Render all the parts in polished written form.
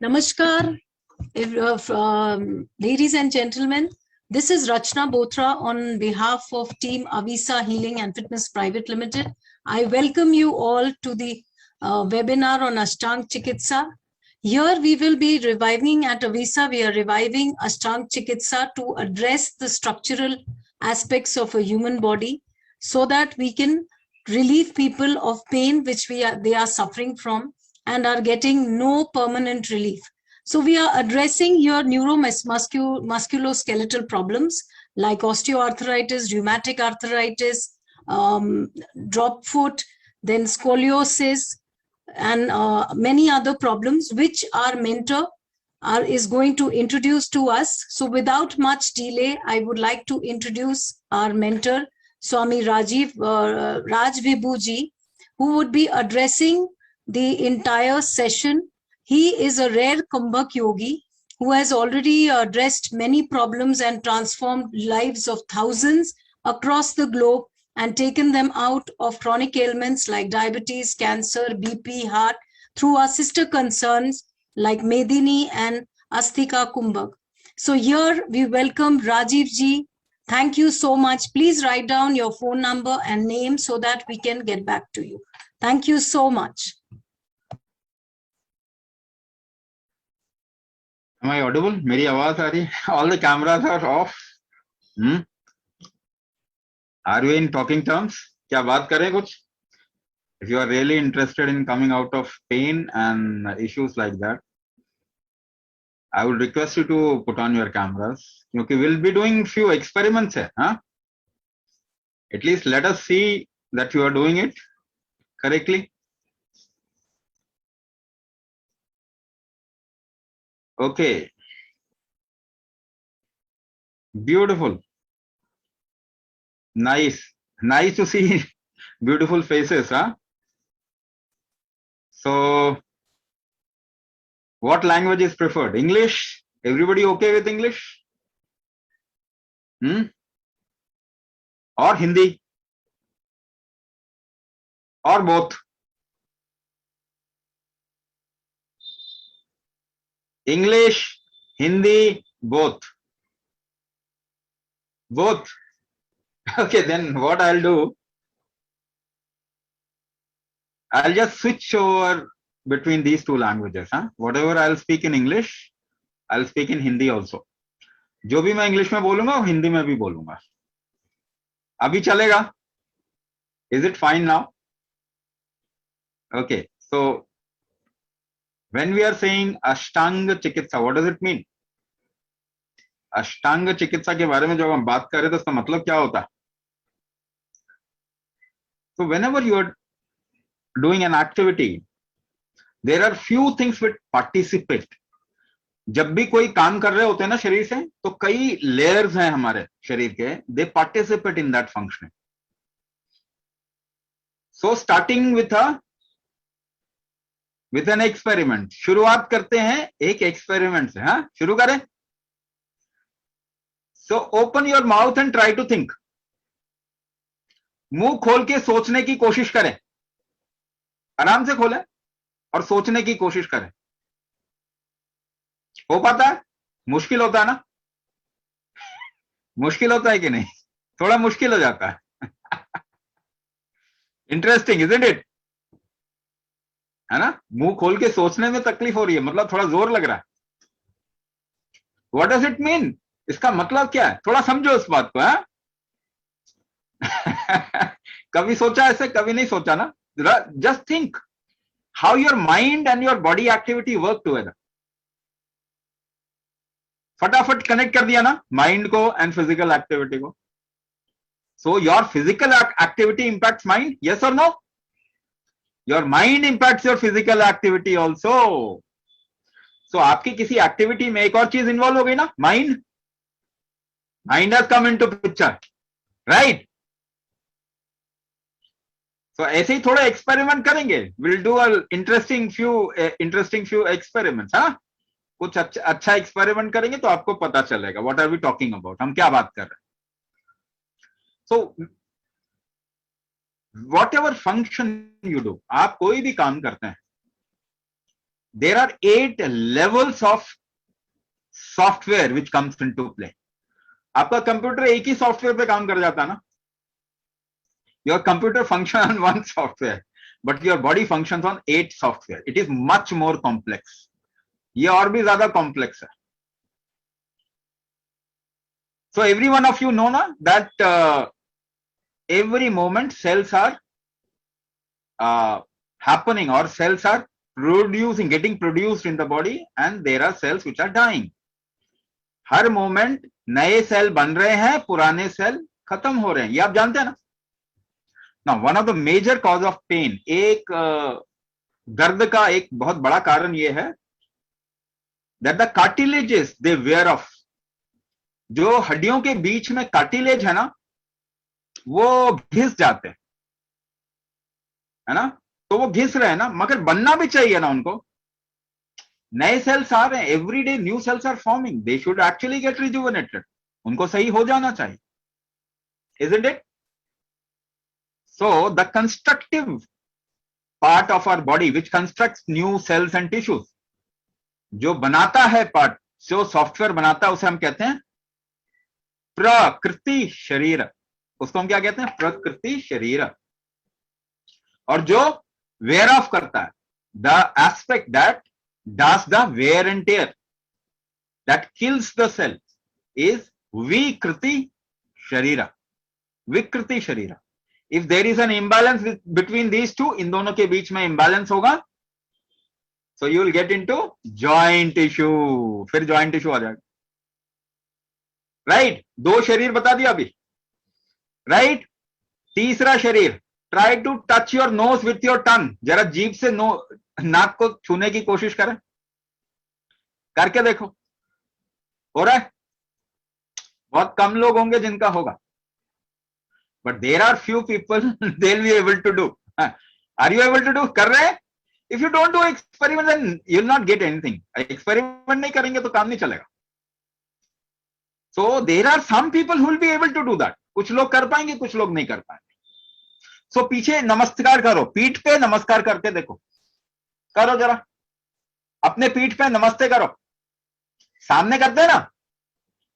Namaskar, ladies and gentlemen. This is Rachna Bothra on behalf of Team Avisa Healing and Fitness Private Limited. I welcome you all to the webinar on Ashtang Chikitsa. Here we will be reviving at Avisa, we are reviving Ashtang Chikitsa to address the structural aspects of a human body so that we can relieve people of pain which they are suffering from and are getting no permanent relief. So we are addressing your musculoskeletal problems like osteoarthritis, rheumatic arthritis, drop foot, then scoliosis, and many other problems which our mentor is going to introduce to us. So without much delay, I would like to introduce our mentor, Swami Raj Vibhuji, who would be addressing the entire session. He is a rare Kumbhak yogi who has already addressed many problems and transformed lives of thousands across the globe and taken them out of chronic ailments like diabetes, cancer, BP, heart, through our sister concerns like Medini and Astika Kumbhak. So here we welcome Rajiv ji. Thank you so much. Please write down your phone number and name so that we can get back to you. Thank you so much. Am I audible? मेरी आवाज आ रही है? All the cameras are off. Are we in talking terms? क्या बात करें कुछ? If you are really interested in coming out of pain and issues like that, I would request you to put on your cameras. क्योंकि we'll be doing few experiments है, huh? At least let us see that you are doing it correctly. Okay. Beautiful. Nice to see beautiful faces, huh? So what language is preferred? English? Everybody okay with English? Or Hindi? Or both? English, Hindi, both. Both. Okay, then what I'll do, I'll just switch over between these two languages. Huh? Whatever I'll speak in English, I'll speak in Hindi also. जो भी मैं English में बोलूंगा वो हिंदी में भी बोलूंगा. अभी चलेगा? Is it fine now? Okay, so when we are saying Ashtanga Chikitsa, what does it mean? अष्टांग चिकित्सा के बारे में जब हम बात करें तो इसका मतलब क्या होता है? So whenever you are doing an activity, there are few things which participate. जब भी कोई काम कर रहे होते हैं ना शरीर से, तो कई layers हैं हमारे शरीर के, they participate in that functioning. So starting with an experiment. शुरुआत करते हैं एक experiment से. हाँ, शुरू करें. So open your mouth and try to think. मुंह खोल के सोचने की कोशिश करें. आराम से खोलें और सोचने की कोशिश करें. हो पाता है? मुश्किल होता है ना? मुश्किल होता है कि नहीं? थोड़ा मुश्किल हो जाता है. Interesting, isn't it? है ना? मुंह खोल के सोचने में तकलीफ हो रही है, मतलब थोड़ा जोर लग रहा है. What does it mean? इसका मतलब क्या है? थोड़ा समझो इस बात को. है कभी सोचा ऐसे, कभी नहीं सोचा ना? Just think how your mind and your body activity work together. फटाफट कनेक्ट कर दिया ना माइंड को एंड फिजिकल एक्टिविटी को. So your physical activity impacts mind, yes और no? Your mind impacts your physical activity also. So आपकी किसी activity में एक और चीज इन्वॉल्व हो गई ना, mind. Mind has come into picture, right? So ऐसे ही थोड़ा एक्सपेरिमेंट करेंगे. Will do interesting few experiments. हाँ, कुछ अच्छा एक्सपेरिमेंट करेंगे तो आपको पता चलेगा what are we talking about, हम क्या बात कर रहे हैं. So whatever function you do, आप कोई भी काम करते हैं, there are 8 levels of software which comes into play. आपका कंप्यूटर एक ही सॉफ्टवेयर पे काम कर जाता है ना. Your computer function on one software, but your body functions on 8 software. It is much more complex. ये और भी ज्यादा complex है. So every one of you know na that every moment cells are happening, or cells are producing, getting produced in the body, and there are cells which are dying. Her moment नए cell बन रहे हैं, पुराने cell खत्म हो रहे हैं, ये आप जानते हैं ना. Now, one of the major cause of pain, एक दर्द का एक बहुत बड़ा कारण ये है that the cartilages they wear off. जो हड्डियों के बीच में कार्टिलेज है ना, वो घिस जाते हैं, है ना. तो वो घिस रहे हैं ना, मगर बनना भी चाहिए ना उनको. नए सेल्स आ रहे हैं, every day new cells are forming, they should actually get rejuvenated. उनको सही हो जाना चाहिए, isn't it? So the constructive part of our body which constructs new cells and tissues, जो बनाता है पार्ट, जो सॉफ्टवेयर बनाता है, उसे हम कहते हैं प्रकृति शरीर. उसको हम क्या कहते हैं? प्रकृति शरीर. और जो वेयर ऑफ करता है, the aspect that does the wear and tear, that kills the cell, is vikriti sharira. Vikriti sharira. If there is an imbalance between these two, इन दोनों के बीच में imbalance होगा, so you will get into joint issue. फिर joint issue आ जाएगा. Right? 2 शरीर बता दिया अभी. Right? तीसरा शरीर, try to touch your nose with your tongue. जरा जीभ से नाक को छूने की कोशिश करें, करके देखो, हो रहा है? बहुत कम लोग होंगे जिनका होगा, but there are few people they'll be able to do. Are you able to do? कर रहे हैं? If you don't do experiment, then you'll not get anything. Experiment नहीं करेंगे तो काम नहीं चलेगा. So there are some people who will be able to do that. कुछ लोग कर पाएंगे, कुछ लोग नहीं कर पाएंगे. So पीछे नमस्कार करो, पीठ पे नमस्कार करके देखो, करो जरा, अपने पीठ पे नमस्ते करो. सामने करते हैं ना,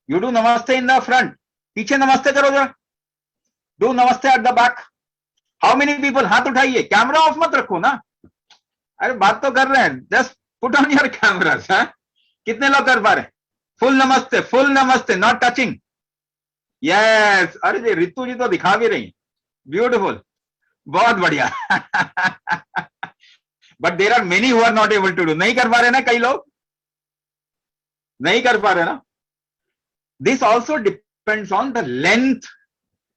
यू डू नमस्ते इन द फ्रंट, पीछे नमस्ते करो जरा, डू नमस्ते at the back. How many people? हाथ उठाइए, कैमरा ऑफ मत रखो ना, अरे बात तो कर रहे हैं, just put on your cameras. कितने लोग कर पा रहे हैं? फुल नमस्ते, नॉट टचिंग. यस, अरे जी रितु जी तो दिखा भी रही, ब्यूटिफुल, बहुत बढ़िया. But there are many who are not able to do. नहीं कर पा रहे ना, कई लोग नहीं कर पा रहे ना. This also depends on the length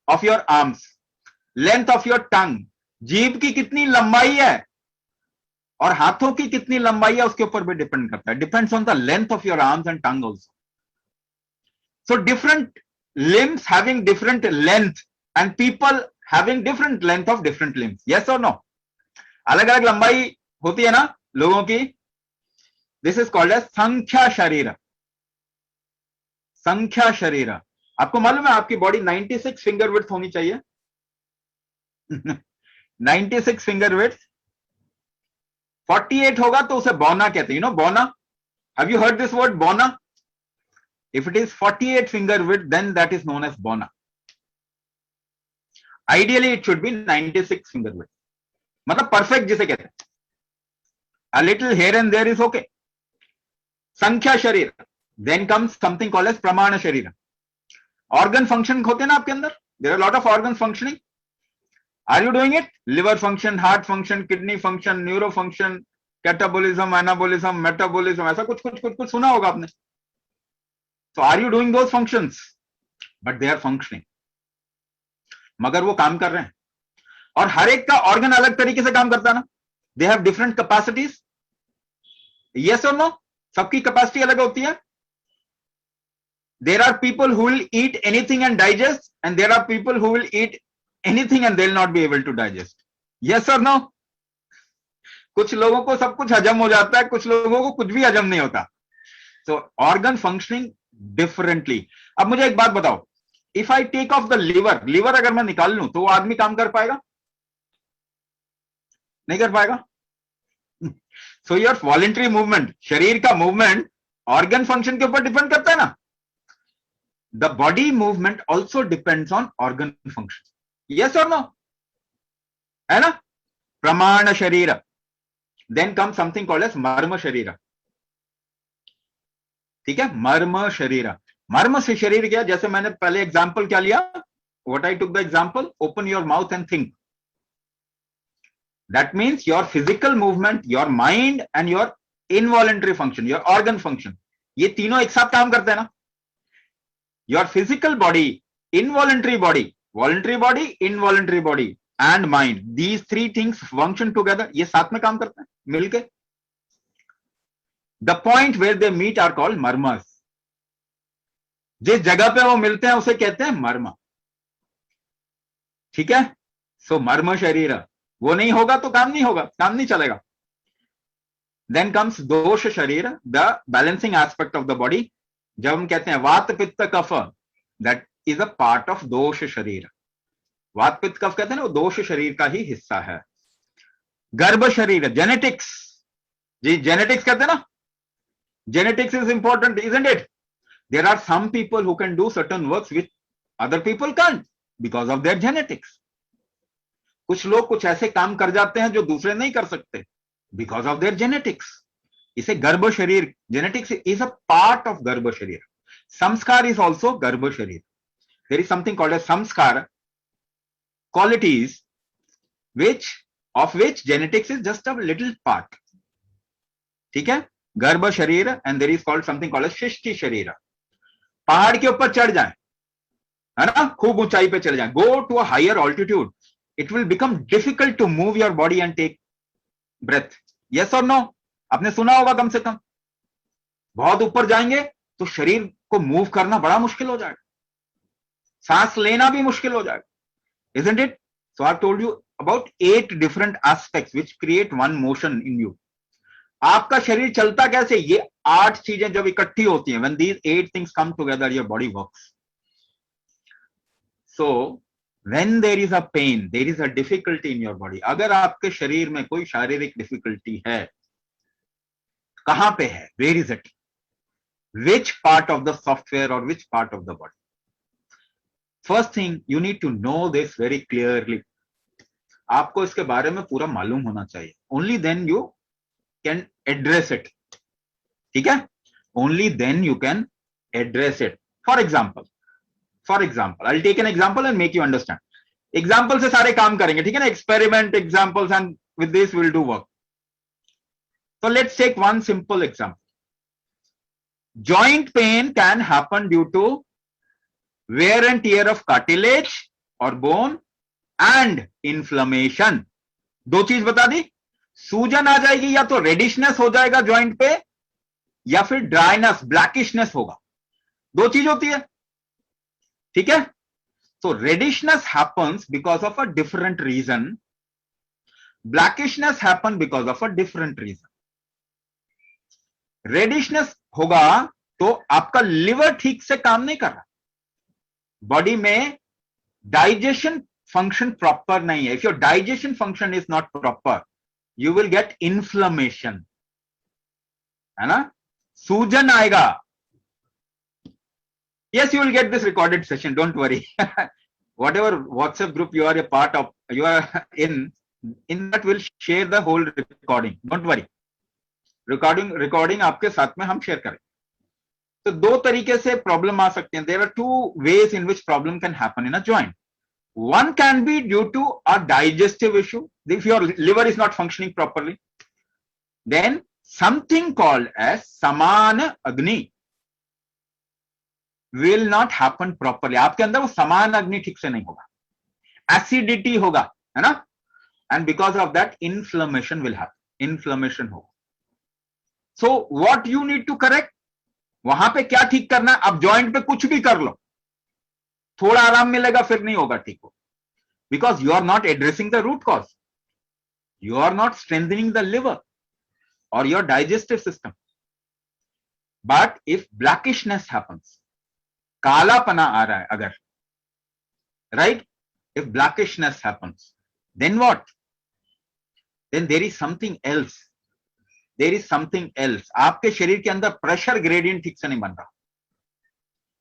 of your arms, length of your tongue. जीभ की कितनी लंबाई है और हाथों की कितनी लंबाई है, उसके ऊपर भी डिपेंड करता है. Depends on the length of your arms and tongue also. So different limbs having different length and people having different length of different limbs. Yes or no? अलग अलग लंबाई होती है ना लोगों की. दिस इज कॉल्ड एज संख्या शरीर. संख्या शरीर. आपको मालूम है आपकी बॉडी 96 फिंगर विड्थ होनी चाहिए. 96 फिंगर विड्थ. 48 होगा तो उसे बोना कहते हैं. यू नो बोना? Have you heard this word बोना? If it is 48 finger width, then that is known as bona. Ideally, it should be 96 finger width. मतलब perfect जिसे कहते हैं. A little here and there is okay. संख्या शरीर. Then comes something called as प्रमाण शरीर. Organ function होते हैं ना आपके अंदर. There are a lot of organs functioning. Are you doing it? Liver function, heart function, kidney function, neuro function, catabolism, anabolism, metabolism. ऐसा कुछ सुना होगा आपने. So are you doing those functions? But they are functioning. मगर वो काम कर रहे हैं. और हर एक का ऑर्गन अलग तरीके से काम करता है ना. They have different capacities. Yes or no? सबकी कैपेसिटी अलग होती है. There are people who will eat anything and digest, and there are people who will eat anything and they'll not be able to digest. Yes or no? कुछ लोगों को सब कुछ हजम हो जाता है, कुछ लोगों को कुछ भी हजम नहीं होता. So organ functioning differently. अब मुझे एक बात बताओ, if I take off the liver अगर मैं निकाल लूं तो वो आदमी काम कर पाएगा? नहीं कर पाएगा. सो योर वॉलेंट्री मूवमेंट, शरीर का मूवमेंट ऑर्गन फंक्शन के ऊपर डिपेंड करता है ना. The body movement also depends on organ function. Yes और नो? है ना? प्रमाण शरीर. Then come something called as मर्म शरीर. ठीक है, मर्म शरीर. मर्म से शरीर क्या? जैसे मैंने पहले एग्जांपल क्या लिया, what I took the example, open your mouth and think. That means your physical movement, your mind and your involuntary function, your organ function, ये तीनों एक साथ काम करते हैं ना. Your physical body, involuntary body, voluntary body, involuntary body and mind, these three things function together. ये साथ में काम करते हैं मिलके. The point where they meet are called मर्मर्स. जिस जगह पे वो मिलते हैं उसे कहते हैं मर्म. ठीक है, सो मर्म शरीर. वो नहीं होगा तो काम नहीं होगा, काम नहीं चलेगा. Then comes dosha sharira, the balancing aspect of the body. जब हम कहते हैं vata pitta kapha, that is a part of dosha sharira. वात पित्त कफ कहते हैं ना, वो दोष शरीर का ही हिस्सा है. गर्भ शरीर, जेनेटिक्स. जी, जेनेटिक्स कहते हैं ना, genetics is important, isn't it? There are some people who can do certain works which other people can't because of their genetics. कुछ लोग कुछ ऐसे काम कर जाते हैं जो दूसरे नहीं कर सकते because of their genetics. इसे गर्भ शरीर, genetics is a part of गर्भ शरीर. संस्कार is also गर्भ शरीर. There is something called as samskar, qualities of which genetics is just a little part. ठीक है, garbha sharira. And there is called something called shishti sharira. पहाड़ के ऊपर चढ़ जाएं, है ना, खूब ऊंचाई पे चले जाएं, go to a higher altitude, it will become difficult to move your body and take breath. Yes और नो? आपने सुना होगा कम से कम. बहुत ऊपर जाएंगे तो शरीर को मूव करना बड़ा मुश्किल हो जाएगा, सांस लेना भी मुश्किल हो जाएगा. Isn't it? So I've told you about 8 different aspects which create one motion in you. आपका शरीर चलता कैसे? ये 8 चीजें जब इकट्ठी होती हैं, when these 8 things come together, your body works. So when there is a pain, there is a difficulty in your body. अगर आपके शरीर में कोई शारीरिक डिफिकल्टी है, कहां पे है? Where is it? Which part of the software or which part of the body? First thing, you need to know this very clearly. आपको इसके बारे में पूरा मालूम होना चाहिए. Only then you can address it. ठीक है? Only then you can address it. For example, I'll take an example and make you understand. Example से सारे काम करेंगे, ठीक है ना? Experiment, examples, and with this we'll do work. So let's take one simple example. Joint pain can happen due to wear and tear of cartilage or bone and inflammation. दो चीज बता दी. सूजन आ जाएगी, या तो रेडिशनेस हो जाएगा जॉइंट पे, या फिर ड्राइनेस, ब्लैकिशनेस होगा. दो चीज होती है. ठीक है? तो reddishness happens because of a different reason, blackishness happen because of a different reason. Reddishness होगा तो आपका लिवर ठीक से काम नहीं कर रहा, बॉडी में डाइजेशन फंक्शन प्रॉपर नहीं है. If your digestion function is not proper, you will get inflammation, है ना? सूजन आएगा. Yes, you will get this recorded session, don't worry. Whatever WhatsApp group you are a part of, you are in that will share the whole recording, don't worry. Recording आपके साथ में हम share करें. तो दो तरीके से प्रॉब्लम आ सकते हैं. There are 2 ways in which problem can happen in a joint. One can be due to a digestive issue. If your liver is not functioning properly, then something called as saman agni will not happen properly. आपके अंदर वो समान अग्नि ठीक से नहीं होगा, acidity होगा, है ना? And because of that, inflammation will happen. Inflammation होगा. So what you need to correct? वहां पे क्या ठीक करना है? आप जॉइंट पे कुछ भी कर लो, थोड़ा आराम मिलेगा, फिर नहीं होगा ठीक हो. Because you are not addressing the root cause. You are not strengthening the liver or your digestive system. But if blackishness happens, कालापना आ रहा है अगर, right? If blackishness happens, then what? Then there is something else. There is something else. आपके शरीर के अंदर pressure gradient ठीक से नहीं बन रहा.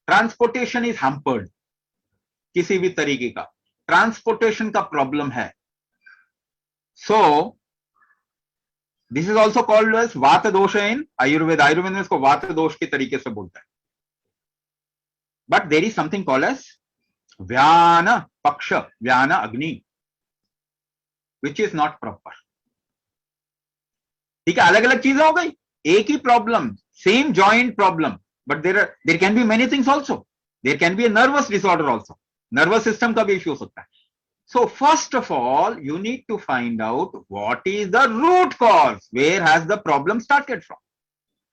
Transportation is hampered. किसी भी तरीके का ट्रांसपोर्टेशन का प्रॉब्लम है. So this is also called as वात दोष इन आयुर्वेद. आयुर्वेद में इसको वात दोष के तरीके से बोलता है. But there is something called as व्यान पक्ष, व्यान अग्नि, विच इज नॉट प्रॉपर. ठीक है, अलग अलग चीजें हो गई. एक ही problem, same joint problem, but there can be many things also. There can be a nervous disorder also. Nervous system का भी इश्यू हो सकता है. So first of all, you need to find out what is the root cause. Where has the problem started from?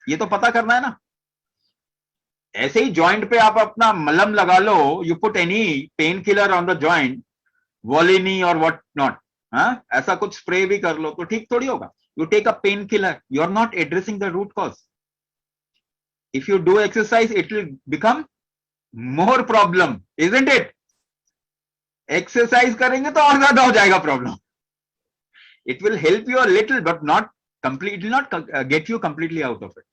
ये तो पता करना है ना. ऐसे ही जॉइंट पे आप अपना मलहम लगा लो, you put any painkiller on the joint, Volini or what not, ऐसा कुछ स्प्रे भी कर लो तो ठीक थोड़ी होगा. You take a painkiller, you are not addressing the root cause. If you do exercise, it will become more problem, isn't it? Exercise करेंगे तो और ज्यादा हो जाएगा problem. It will help you a little but not complete, it will not get you completely out of it.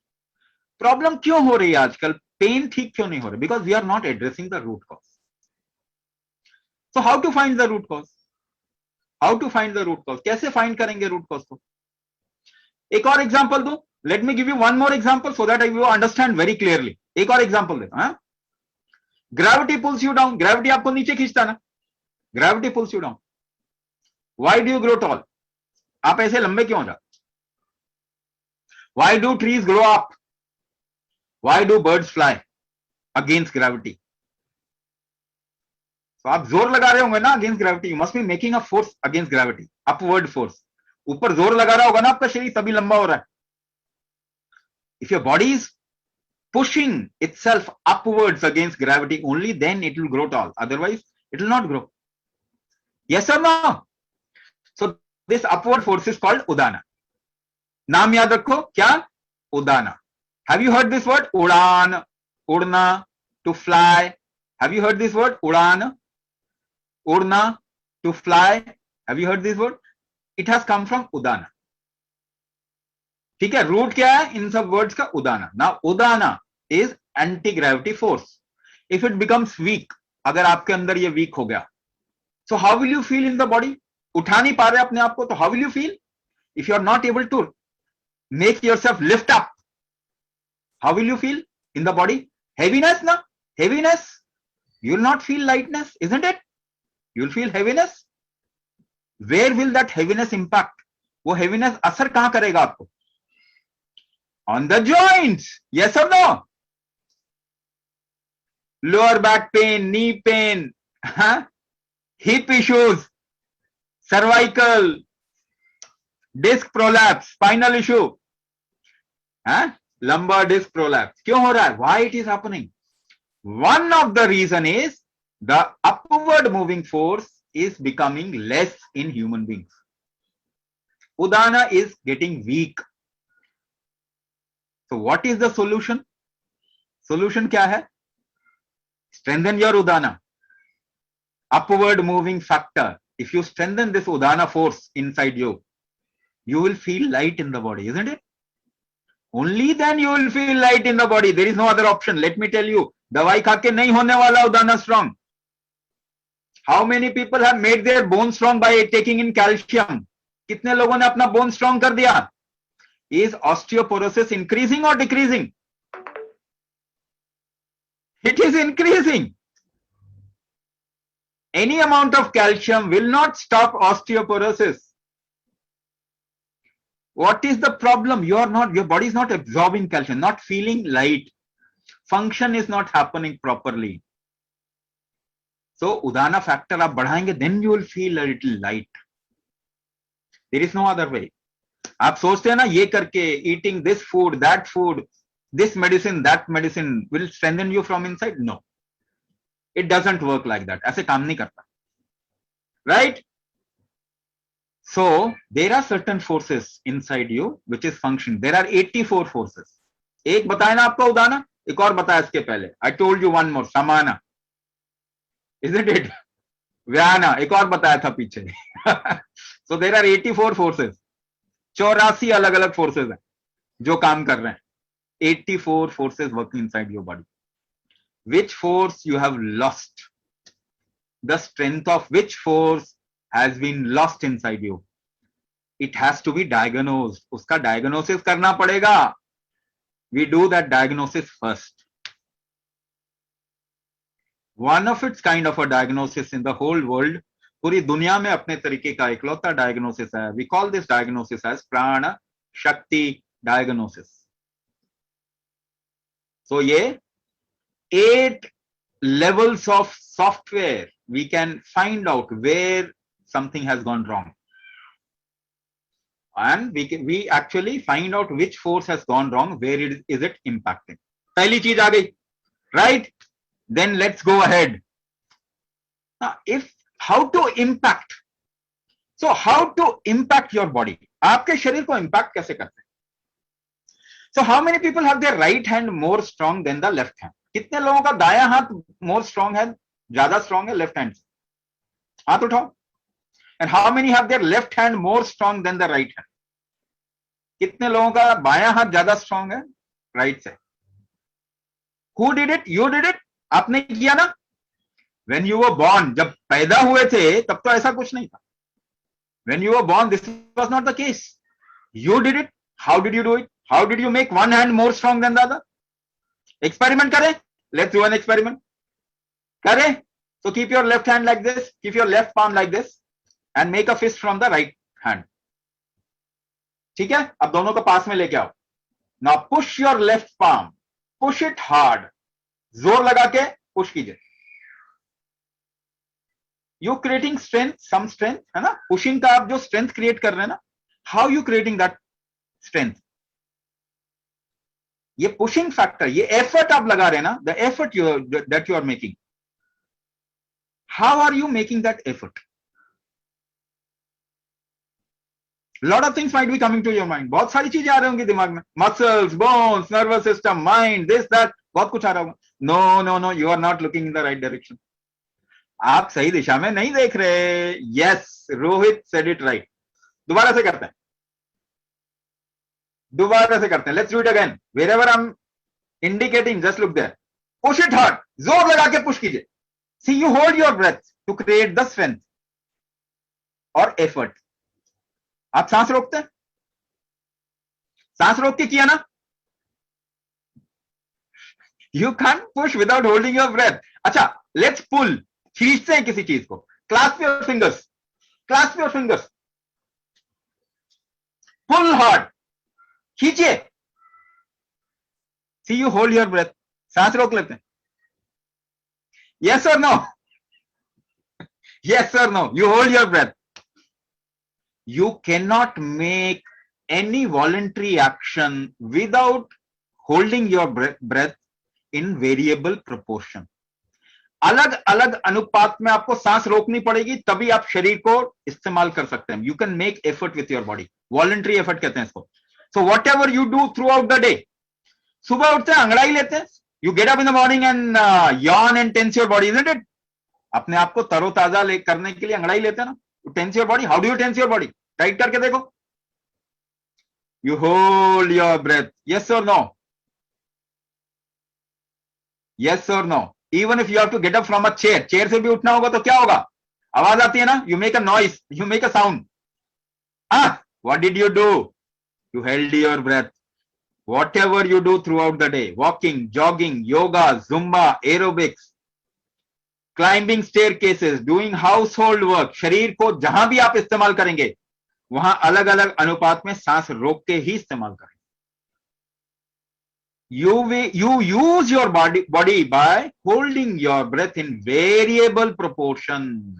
Problem क्यों हो रही है आजकल? पेन ठीक क्यों नहीं हो रहा? Because we are not addressing the root cause. So how to find the root cause? How to find the root cause? कैसे फाइंड करेंगे रूट कॉज को? एक और एग्जाम्पल दो. Let me give you one more example so that I will understand very clearly. एक और example देता. Gravity pulls you down. Gravity आपको नीचे खींचता ना. Gravity pulls you down. Why do you grow tall? आप ऐसे लंबे क्यों हो जाते? Why do trees grow up? Why do birds fly? Against gravity. So आप जोर लगा रहे होंगे ना against gravity. You must be making a force against gravity. Upward force. ऊपर जोर लगा रहा होगा ना आपका शरीर, तभी लंबा हो रहा है. If your body is pushing itself upwards against gravity, only then it will grow tall. Otherwise, it will not grow. Yes or no? So this upward force is called udana. नाम याद रखो क्या? udana. Have you heard this word? उड़ान, उड़ना, to fly. Have you heard this word? उड़ान, उड़ना, to fly. Have you heard this word? It has come from udana. ठीक है, रूट क्या है इन सब वर्ड्स का? Udana. Now Udana is anti gravity force. If it becomes week, अगर आपके अंदर ये वीक हो गया, so how will you feel in the body? उठा नहीं पा रहे अपने आप को, तो how will you feel? If you are not able to make yourself lift up, how will you feel in the body? Heaviness na? Heaviness. You will not feel lightness, isn't it? You will feel heaviness. Where will that heaviness impact? वो heaviness असर कहां करेगा आपको? On the joints. Yes or no? Lower back pain, knee pain, hip issues, cervical, disc prolapse, spinal issue, lumbar disc prolapse. क्यों हो रहा है? Why it is happening? One of the reason is the upward moving force is becoming less in human beings. Udana is getting weak. So what is the solution? Solution क्या है? Strengthen your udana. Upward moving factor. If you strengthen this udana force inside you, you will feel light in the body, isn't it? Only then you will feel light in the body. There is no other option. Let me tell you, दवाई खा के नहीं होने वाला udana strong. How many people have made their bone strong by taking in calcium? कितने लोगों ने अपना bone strong कर दिया? Is osteoporosis increasing or decreasing? It is increasing. Any amount of calcium will not stop osteoporosis. What is the problem? Your body is not absorbing calcium, not feeling light. Function is not happening properly. So udana factor आप बढ़ाएंगे, then you will feel a little light. There is no other way. आप सोचते हैं ना ये करके, eating this food, that food, this medicine, that medicine will strengthen you from inside. No, it doesn't work like that. ऐसे काम नहीं करता, right? So there are certain forces inside you which is functioning. There are 84 forces. एक बताया ना आपको उदाना, एक और बताया इसके पहले. I told you one more, samana, isn't it? Vyana, एक और बताया था पीछे. So there are 84 forces. 84 अलग अलग फोर्सेस हैं. जो काम कर रहे हैं, 84 forces working inside your body. Which force you have lost? The strength of which force has been lost inside you? It has to be diagnosed. उसका diagnosis करना पड़ेगा. We do that diagnosis first. One of its kind of a diagnosis in the whole world, पूरी दुनिया में अपने तरीके का इकलौता diagnosis है. We call this diagnosis as प्राण शक्ति diagnosis. So ये 8 levels of software we can find out where something has gone wrong, and we actually find out which force has gone wrong, where is it impacting. पहली चीज आ गई, right? Then let's go ahead. Now, how to impact? So how to impact your body? आपके शरीर को impact कैसे करते हैं? So how many people have their right hand more strong than the left hand? कितने लोगों का दायां हाथ more strong है, ज्यादा strong है left hand से? हाथ उठाओ. And how many have their left hand more strong than the right hand? कितने लोगों का बायां हाथ ज्यादा strong है right से? Who did it? You did it? आपने किया ना? When you were born, जब पैदा हुए थे तब तो ऐसा कुछ नहीं था. When you were born, this was not the case. You did it. How did you do it? How did you make one hand more strong than the other? Experiment करें. Let's do an experiment. करें. So keep your left hand like this. Keep your left palm like this, and make a fist from the right hand. ठीक है? अब दोनों को पास में लेके आओ. Now push your left palm. Push it hard. जोर लगा के पुश कीजिए. You creating strength, some strength, है ना? Pushing का आप जो strength create कर रहे हैं ना, how you creating that strength? ये pushing factor, ये effort आप लगा रहे हैं ना, the effort that you are making. How are you making that effort? Lot of things might be coming to your mind. बहुत सारी चीजें आ रही होंगी दिमाग में. Muscles, bones, nervous system, mind, this, that, बहुत कुछ आ रहा होगा. No, you are not looking in the right direction. आप सही दिशा में नहीं देख रहे. Yes, Rohit said it right. दोबारा से करते हैं. दोबारा से करते हैं. Let's do it again. Wherever I'm indicating, just look there. Push it hard. जोर लगा के push कीजिए. See, you hold your breath to create the strength or effort. आप सांस रोकते हैं. सांस रोक के किया ना. You can't push without holding your breath. अच्छा, let's pull. खींचते हैं किसी चीज को. Clasp your fingers. Clasp your fingers. Pull hard. खींचिए. See, you hold your breath. सांस रोक लेते हैं. Yes or no? Yes or no? You hold your breath. You cannot make any voluntary action without holding your breath in variable proportion. अलग अलग अनुपात में आपको सांस रोकनी पड़ेगी, तभी आप शरीर को इस्तेमाल कर सकते हैं. You can make effort with your body. Voluntary effort कहते हैं इसको. So whatever you do throughout the day, सुबह उठते हैं अंगड़ाई लेते हैं. You get up in the morning and yawn and tense your body, isn't it? अपने आप को तरोताजा करने के लिए अंगड़ाई लेते हैं ना. You tense your body. How do you tense your body? Tight करके देखो. You hold your breath. Yes or no? Yes or no? Even if you have to get up from a chair, chair से भी उठना होगा तो क्या होगा? आवाज आती है ना? You make a noise. You make a sound. What did you do? You held your breath. Whatever you do throughout the day, walking, jogging, yoga, Zumba, aerobics, climbing staircases, doing household work, शरीर को जहां भी आप इस्तेमाल करेंगे वहां अलग अलग अनुपात में सांस रोक के ही इस्तेमाल करें. You use your body by holding your breath in variable proportion.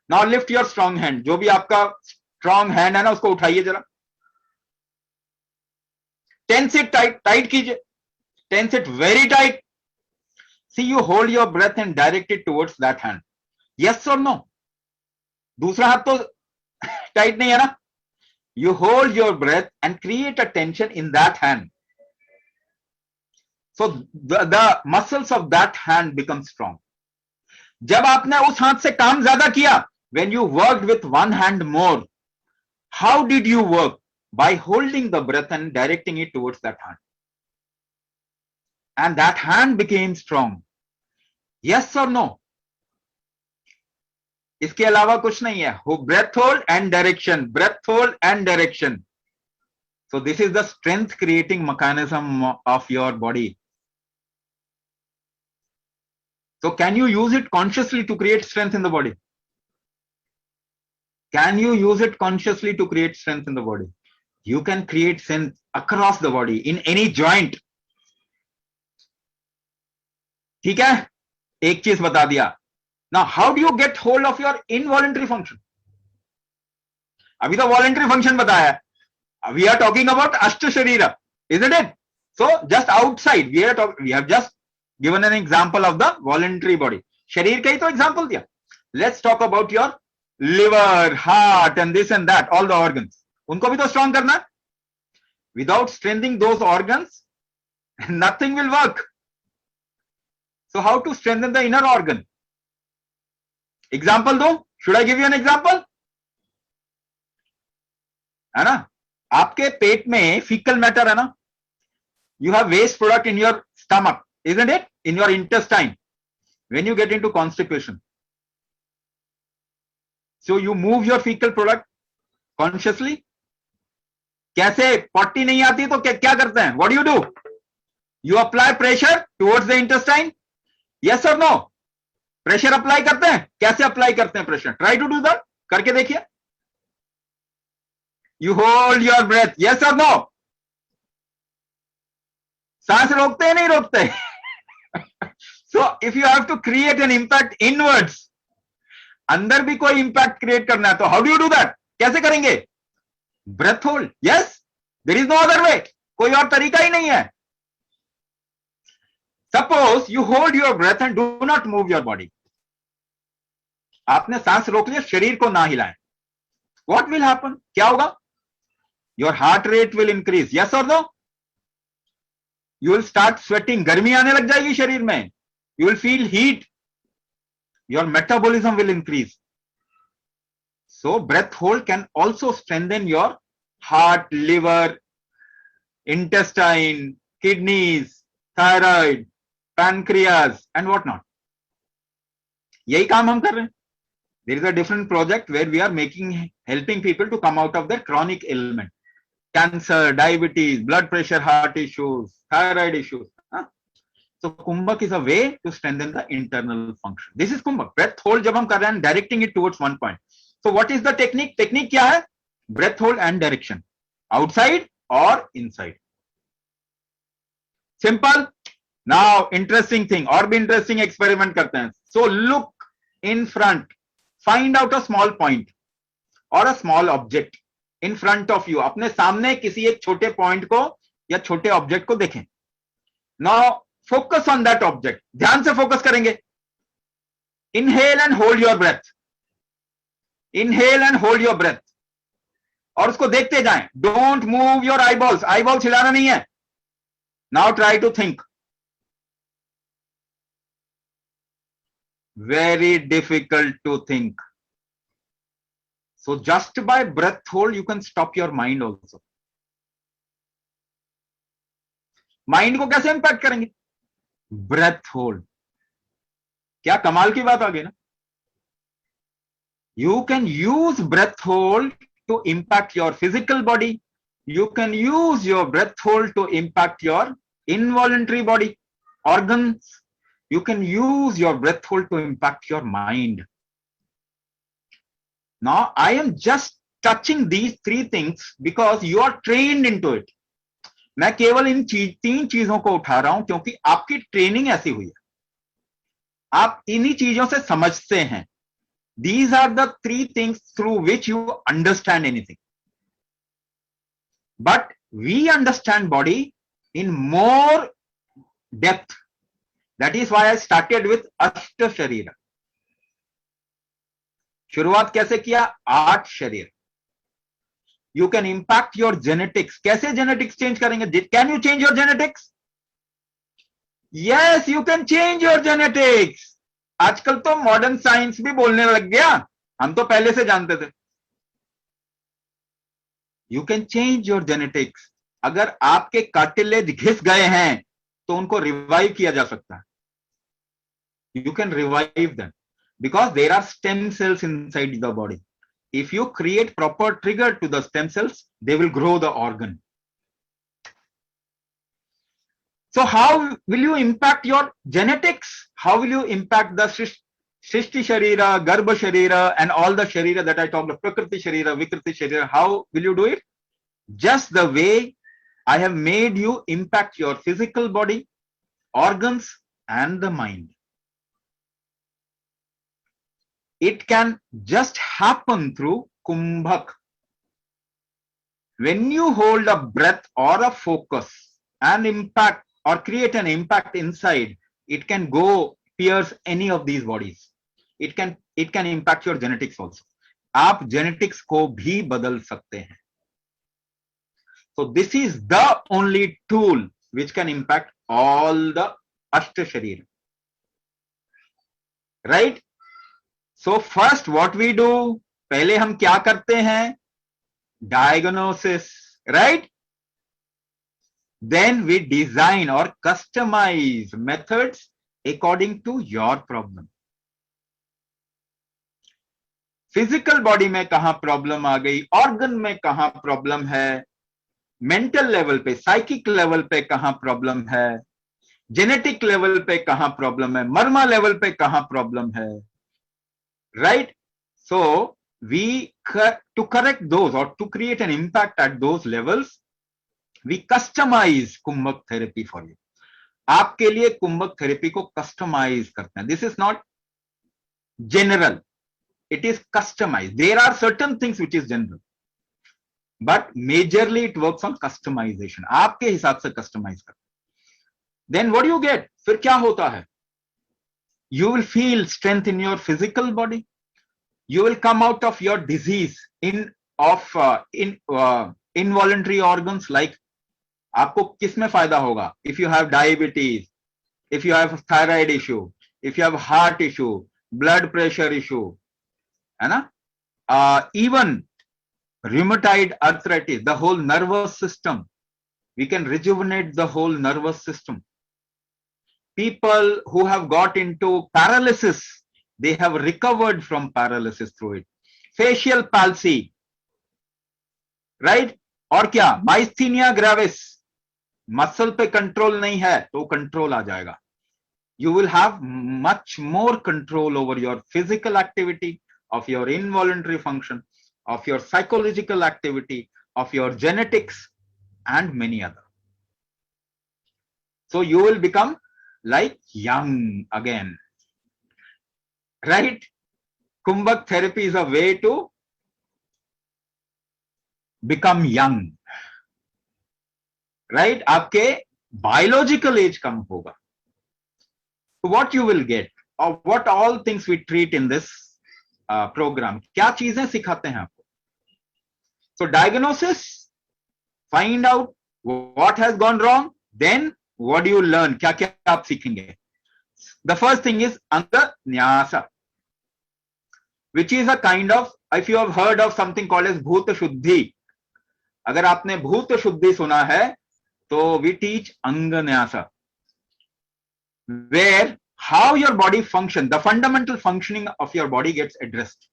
Now lift your strong hand. जो भी आपका strong hand है ना, उसको उठाइए जरा. Tense it tight कीजिए. Tense it very tight. See, you hold your breath and direct it towards that hand. Yes or no? दूसरा हाथ तो tight नहीं है ना. You hold your breath and create a tension in that hand. So the muscles of that hand become strong. जब आपने उस हाथ से काम ज्यादा किया, when you worked with one hand more, how did you work? by holding the breath and directing it towards that hand. And that hand became strong. Yes or no? इसके अलावा कुछ नहीं है. Breath hold and direction, breath hold and direction. So this is the strength creating mechanism of your body. So can you use it consciously to create strength in the body? Can you use it consciously to create strength in the body? You can create strength across the body in any joint. ठीक है? एक चीज बता दिया. Now, how do you get hold of your involuntary function? अभी तो voluntary function बताया है. We are talking about Ashta Sharira, isn't it? So just outside, we have just given an example of the voluntary body. शरीर का ही तो example दिया. Let's talk about your liver, heart, and this and that, all the organs. उनको भी तो strong करना है. Without strengthening those organs, nothing will work. So how to strengthen the inner organ? Example दो. Should I give you an example? है ना? आपके पेट में fecal matter है ना? You have waste product in your stomach, isn't it? In your intestine. When you get into constipation. So you move your fecal product consciously. कैसे? potty नहीं आती तो क्या करते हैं? What do? You apply pressure towards the intestine. Yes or no? Pressure apply करते हैं. कैसे अप्लाई करते हैं pressure? Try to do that. करके देखिए. You hold your breath. Yes और नो? सांस रोकते हैं नहीं रोकते? So if you have to create an impact inwards, अंदर भी कोई इंपैक्ट क्रिएट करना है तो how do you do that? कैसे करेंगे? Breath hold. Yes, there is no other way. कोई और तरीका ही नहीं है. Suppose you hold your breath and do not move your body. आपने सांस रोक लिया, शरीर को ना हिलाएं. What will happen? क्या होगा? Your heart rate will increase. Yes or no? You will start sweating. गर्मी आने लग जाएगी शरीर में. You will feel heat. Your metabolism will increase. So breath hold can also strengthen your heart, liver, intestine, kidneys, thyroid, pancreas and what not. यही काम हम कर रहे हैं. There is a different project where we are helping people to come out of their chronic ailment, cancer, diabetes, blood pressure, heart issues, thyroid issues. So Kumbhak is a way to strengthen the internal function. This is Kumbhak. Breath hold जब हम कर रहे हैं, directing it towards one point. So what is the technique? Technique क्या है? Breath hold and direction, outside or inside. Simple. Now interesting thing, और भी interesting experiment करते हैं. So look in front, find out a small point or a small object in front of you. अपने सामने किसी एक छोटे point को या छोटे object को देखें. Now focus on that object. ध्यान से focus करेंगे. Inhale and hold your breath. Inhale and hold your breath. और उसको देखते जाएं. Don't move your eyeballs. Eyeballs हिलाना नहीं है. Now try to think. Very difficult to think. So just by breath hold, you can stop your mind also. Mind को कैसे impact करेंगे? Breath hold. क्या कमाल की बात आ गई ना? You can use breath hold to impact your physical body. You can use your breath hold to impact your involuntary body, organs. You can use your breath hold to impact your mind. Now, I am just touching these three things because you are trained into it. मैं केवल इन तीन चीजों को उठा रहा हूं क्योंकि आपकी ट्रेनिंग ऐसी हुई है. आप इन्हीं चीजों से समझते हैं. These are the three things through which you understand anything. But we understand body in more depth. That is why I started with Ashta Sharira. शुरुआत कैसे किया? 8 शरीर. You can impact your genetics. कैसे genetics change करेंगे? Can you change your genetics? Yes, you can change your genetics. आजकल तो modern science भी बोलने लग गया. हम तो पहले से जानते थे. You can change your genetics. अगर आपके कार्टिलेज घिस गए हैं तो उनको रिवाइव किया जा सकता है. You can revive them because there are stem cells inside the body. If you create proper trigger to the stem cells, they will grow the organ. So how will you impact your genetics? How will you impact the Shrishti Sharira, Garbha Sharira, and all the Sharira that I talked of, Prakriti Sharira, Vikriti Sharira? How will you do it? Just the way I have made you impact your physical body, organs, and the mind. It can just happen through Kumbhak. When you hold a breath or a focus and impact or create an impact inside, it can go pierce any of these bodies. It can impact your genetics also. आप genetics को भी बदल सकते हैं. So this is the only tool which can impact all the Ashta Sharira. Right? So first what we do, पहले हम क्या करते हैं? Diagnosis, right? Then we design or customize methods according to your problem. Physical body में कहाँ problem आ गई, organ में कहाँ problem है, mental level पे, psychic level पे कहाँ problem है, genetic level पे कहाँ problem है, मर्मा level पे कहाँ problem है, right? So we to correct those or to create an impact at those levels, we customize Kumbhak therapy for you. आपके लिए कुंभक थेरेपी को कस्टमाइज करते हैं. This is not general. It is customized. There are certain things which is general, but majorly it works on customization. आपके हिसाब से customise करते हैं. Then what do you get? फिर क्या होता है? You will feel strength in your physical body. You will come out of your disease involuntary organs like आपको किसमें फायदा होगा? If you have diabetes, if you have thyroid issue, if you have heart issue, blood pressure issue, है ना? Even rheumatoid arthritis, the whole nervous system, we can rejuvenate the whole nervous system. People who have got into paralysis, they have recovered from paralysis through it. Facial palsy, right? और क्या? Myasthenia gravis, muscle पे control नहीं है तो control आ जाएगा. You will have much more control over your physical activity, of your involuntary function, of your psychological activity, of your genetics, and many other. So you will become like young again, right? Kumbhak therapy is a way to become young, right? आपके biological age कम होगा. So what you will get, or what all things we treat in this program, क्या चीजें सिखाते हैं आपको? So diagnosis, find out what has gone wrong, then what do you learn? क्या क्या आप सीखेंगे? The first thing is Anga Nyasa, which is a kind of, if you have heard of something called as Bhuta Shuddhi, अगर आपने भूत शुद्धि सुना है, तो we teach Anga Nyasa, where how your body function, the fundamental functioning of your body gets addressed.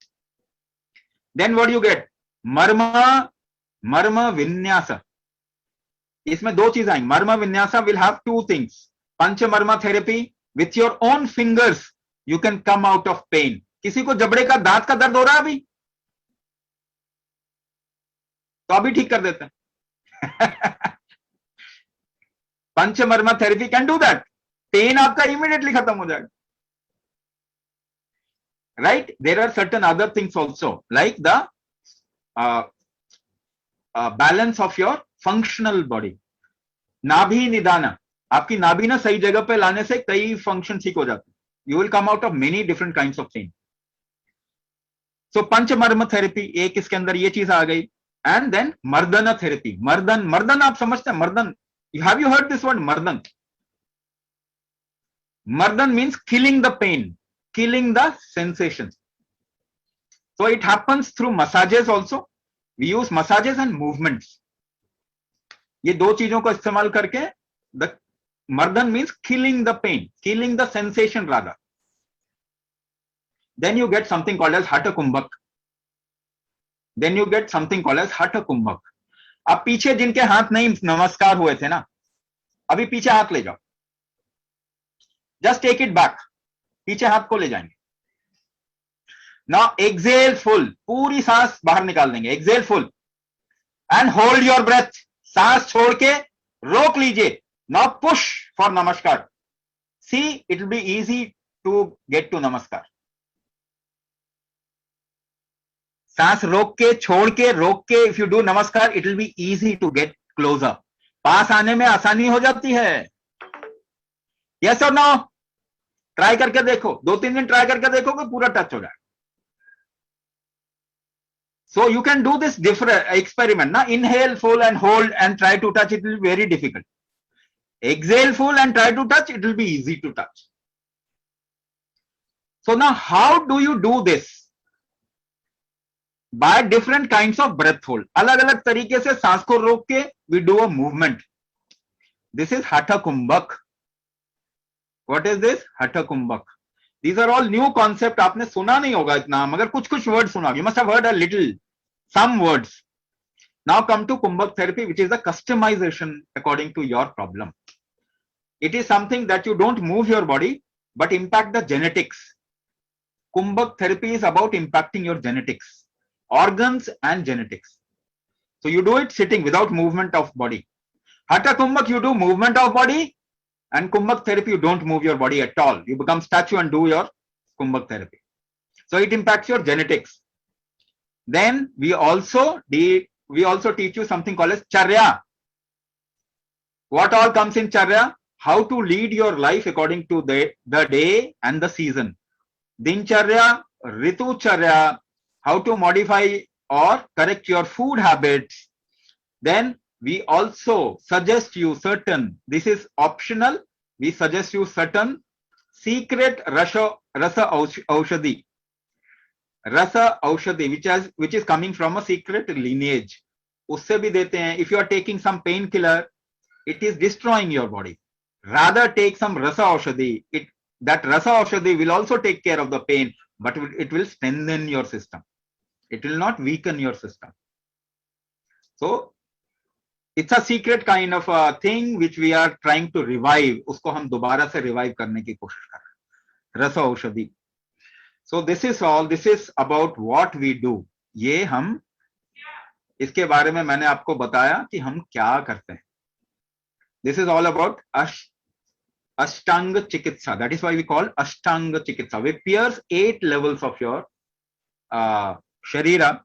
Then what do you get? Marma Vinyasa. इसमें दो चीजें आएंगी. Marma Vinyasa will have two things. Panchamarma therapy, with your own fingers you can come out of pain. किसी को जबड़े का दांत का दर्द हो रहा है अभी, तो अभी ठीक कर देते हैं. Panchamarma therapy can do that. Pain आपका इमीडिएटली खत्म हो जाएगा. Right? There are certain other things also, like the balance of your functional body. नाभि निदाना, आपकी नाभि ना सही जगह पे लाने से कई फंक्शन ठीक हो जाते हैं. You will come out of many different kinds of pain. So panchamarma therapy एक इसके अंदर ये चीज आ गई. And then मर्दन थेरेपी. मर्दन आप समझते हैं? मर्दन, have you heard this word मर्दन? Mardan means killing the pain, killing the sensation. So it happens through massages also. We use massages and movements. ये दो चीजों को इस्तेमाल करके द मर्दन means killing the pain, killing the sensation rather. Then you get something called as Hatha Kumbhak. Then you get something called as Hatha Kumbhak. अब पीछे जिनके हाथ नहीं नमस्कार हुए थे ना, अभी पीछे हाथ ले जाओ. Just take it back. पीछे हाथ को ले जाएंगे. Now exhale full. पूरी सांस बाहर निकाल देंगे. Exhale full. And hold your breath. सांस छोड़ के रोक लीजिए. Now push for namaskar. See, it will be easy to get to namaskar. सांस रोक के, छोड़ के, रोक के, if you do namaskar, it will be easy to get closer. पास आने में आसानी हो जाती है. Yes or no? ट्राई करके देखो. 2-3 दिन ट्राई करके देखोगे पूरा टच हो जाएगा. So you can do this different experiment. Na? Inhale full and hold and try to touch. It will be very difficult. Exhale full and try to touch. It will be easy to touch. So now how do you do this? By different kinds of breath hold. अलग-अलग तरीके से सांस को रोक के we do a movement. This is Hatha Kumbhak. What is this? Hatha Kumbhak. These are all new concept. आपने सुना नहीं होगा इतना, मगर कुछ-कुछ words सुना. You must have heard a little, some words. Now come to Kumbhak therapy, which is a customization according to your problem. It is something that you don't move your body, but impact the genetics. Kumbhak therapy is about impacting your genetics, organs and genetics. So you do it sitting without movement of body. Hatha Kumbhak, you do movement of body, and Kumbhak therapy, you don't move your body at all. You become statue and do your Kumbhak therapy. So it impacts your genetics. Then we also teach you something called as Charya. What all comes in Charya? How to lead your life according to the day and the season. Dincharya, Ritucharya, how to modify or correct your food habits. Then we also suggest you certain, this is optional, we suggest you certain secret rasa aushadhi. Rasa aushadhi, which is coming from a secret lineage. Usse bhi dete hain. If you are taking some painkiller, it is destroying your body. Rather take some rasa aushadhi. That rasa aushadhi will also take care of the pain, but it will strengthen your system. It will not weaken your system. So it's a secret kind of a thing which we are trying to revive. Usko hum dobara se revive karne ki koshish kar rahe hain. Rasa aushadhi. So this is all. This is about what we do. ये हम इसके बारे में मैंने आपको बताया कि हम क्या करते हैं. This is all about Ashtanga Chikitsa. That is why we call Ashtanga Chikitsa. We pierce 8 levels of your Sharira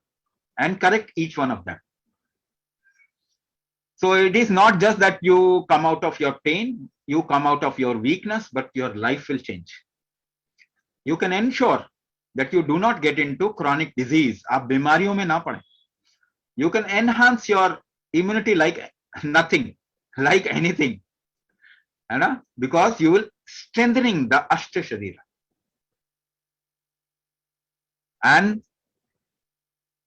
and correct each one of them. So it is not just that you come out of your pain, you come out of your weakness, but your life will change. You can ensure that you do not get into chronic disease. आप बीमारियों में ना पड़े. You can enhance your immunity like nothing, like anything. Because you will strengthening the Ashta Sharira. And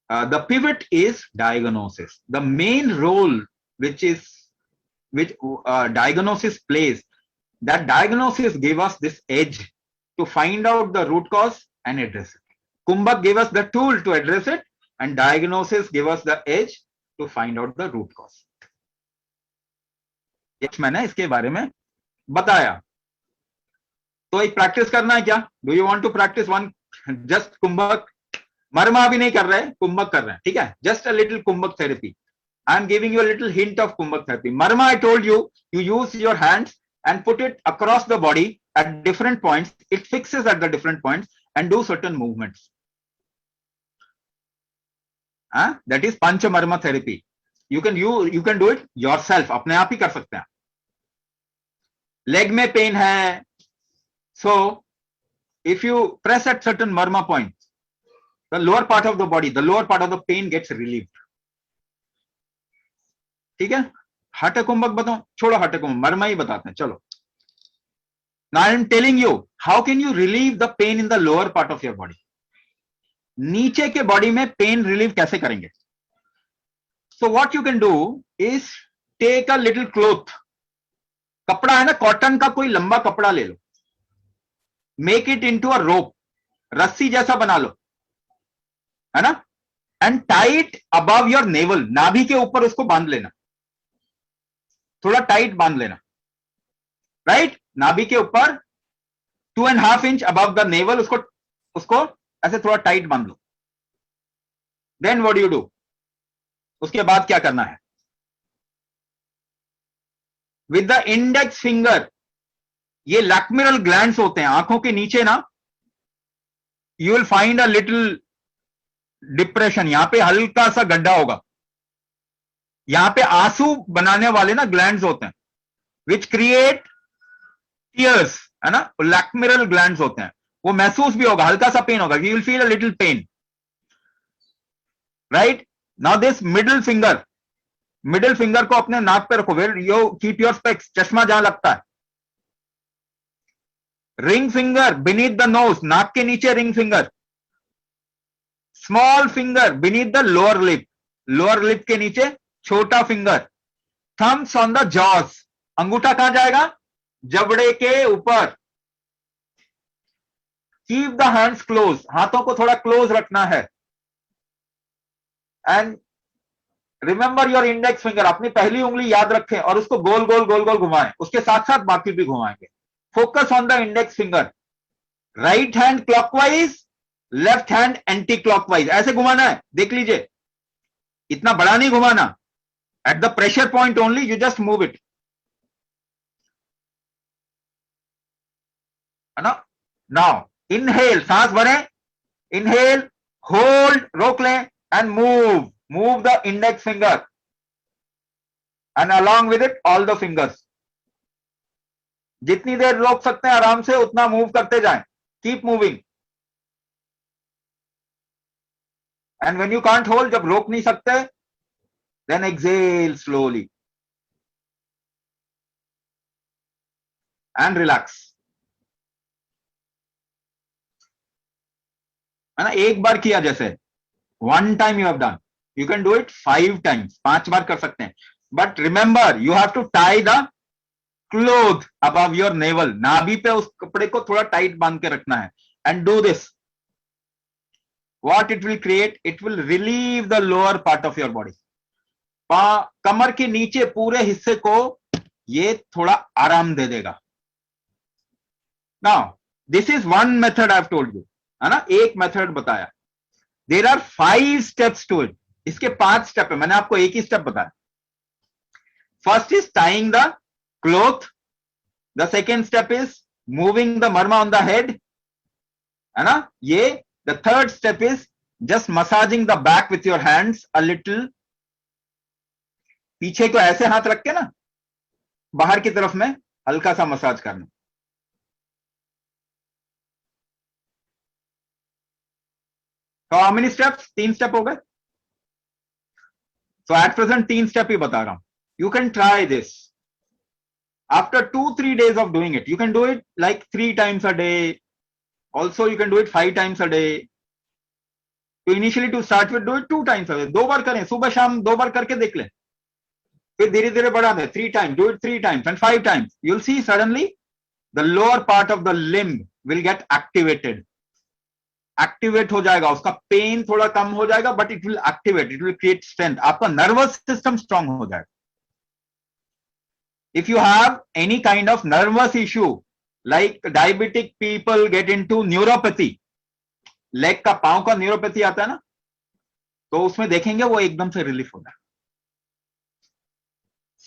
the pivot is diagnosis. The main role which diagnosis plays, that diagnosis gave us this edge to find out the root cause and address it. Kumbhak gave us the tool to address it, and diagnosis gave us the edge to find out the root cause. मैंने इसके बारे में बताया. तो एक practice करना है क्या? Do you want to practice one just Kumbhak? मरमा भी नहीं कर रहे, कुंभक कर रहे हैं. ठीक है? Just a little Kumbhak therapy. I am giving you a little hint of Kumbhak therapy. Marma, I told you, you use your hands and put it across the body at different points. It fixes at the different points and do certain movements. That is Pancha Marma therapy. You can do it yourself. अपने आप ही कर सकते हैं. Leg में pain है. So if you press at certain marma points, the lower part of the body, the lower part of the pain gets relieved. ठीक है? Hatha Kumbhak बताओ, छोड़ो Hatha Kumbhak, मरमा ही बताते हैं. चलो. Now I am telling you, how can you relieve the pain in the lower part of your body? नीचे के body में पेन रिलीव कैसे करेंगे? So what you can do is take a little cloth, कपड़ा है ना, cotton का कोई लंबा कपड़ा ले लो, मेक इट इनटू अ रोप, रस्सी जैसा बना लो, है ना, and tight above your navel, नाभि के ऊपर उसको बांध लेना, थोड़ा टाइट बांध लेना, राइट, नाभि के ऊपर 2.5 इंच अबव द नेवल, उसको ऐसे थोड़ा टाइट बांध लो. देन व्हाट यू डू, उसके बाद क्या करना है, विद द इंडेक्स फिंगर, ये लैक्रिमल ग्लैंड्स होते हैं आंखों के नीचे ना, you will find a little depression, यहां पे हल्का सा गड्ढा होगा, यहां पे आंसू बनाने वाले ना ग्लैंड्स होते हैं, विच क्रिएट टीयर्स, है ना, लैक्रिमल ग्लैंड्स होते हैं, वो महसूस भी होगा, हल्का सा पेन होगा, you will feel a little pain, right. Now this middle finger को अपने नाक पे रखो, where you keep your specs, चश्मा जहां लगता है. Ring finger beneath the nose, नाक के नीचे ring finger. Small finger beneath the lower lip के नीचे छोटा finger. Thumbs on the jaws, अंगूठा कहां जाएगा, जबड़े के ऊपर. कीप द हैंड्स क्लोज, हाथों को थोड़ा क्लोज रखना है. And remember your index finger, अपनी पहली उंगली याद रखें और उसको गोल गोल घुमाएं, उसके साथ साथ बाकी भी घुमाएंगे. Focus on the index finger, right hand clockwise, left hand anti clockwise, ऐसे घुमाना है, देख लीजिए, इतना बड़ा नहीं घुमाना, at the pressure point only you just move it, है ना. नाउ इनहेल, सांस भरें, इनहेल, होल्ड, रोक लें, and move the index finger, and along with it all the fingers. जितनी देर रोक सकते हैं आराम से उतना मूव करते जाएं, keep moving. And when you can't hold, जब रोक नहीं सकते, then exhale slowly and relax, है ना. एक बार किया जैसे, one time you have done, you can do it 5 times, 5 बार कर सकते हैं. But remember you have to tie the cloth above your navel, नाभि पे उस कपड़े को थोड़ा टाइट बांध के रखना है. And do this, what it will create, it will relieve the lower part of your body. कमर के नीचे पूरे हिस्से को ये थोड़ा आराम दे देगा. Now this is one method I have told you, है ना, एक मेथड बताया. There are 5 steps to it, इसके 5 स्टेप है, मैंने आपको एक ही स्टेप बताया. First is tying the cloth, the second step is moving the marma on the head, है ना, ये. The third step is just massaging the back with your hands a little, पीछे को ऐसे हाथ रख के ना बाहर की तरफ में हल्का सा मसाज करना. तो how many steps, 3 स्टेप हो गए. So at present 3 स्टेप ही बता रहा हूं. You can try this. After 2-3 days of doing it, you can do it like 3 times a day. Also, you can do it 5 times a day. So initially to start with, do it 2 times a day. 2 बार करें, सुबह शाम 2 बार करके देख लें. फिर धीरे धीरे बढ़ा दें, 3 times, do it 3 times and 5 times. You'll see suddenly the lower part of the limb will get activated. Activate हो जाएगा, उसका पेन थोड़ा कम हो जाएगा, but it will activate, it will create strength. आपका nervous system strong हो जाएगा. If you have any kind of nervous issue, like diabetic people get into neuropathy, leg का, पांव का न्यूरोपैथी आता है ना, तो उसमें देखेंगे वो एकदम से रिलीफ होगा.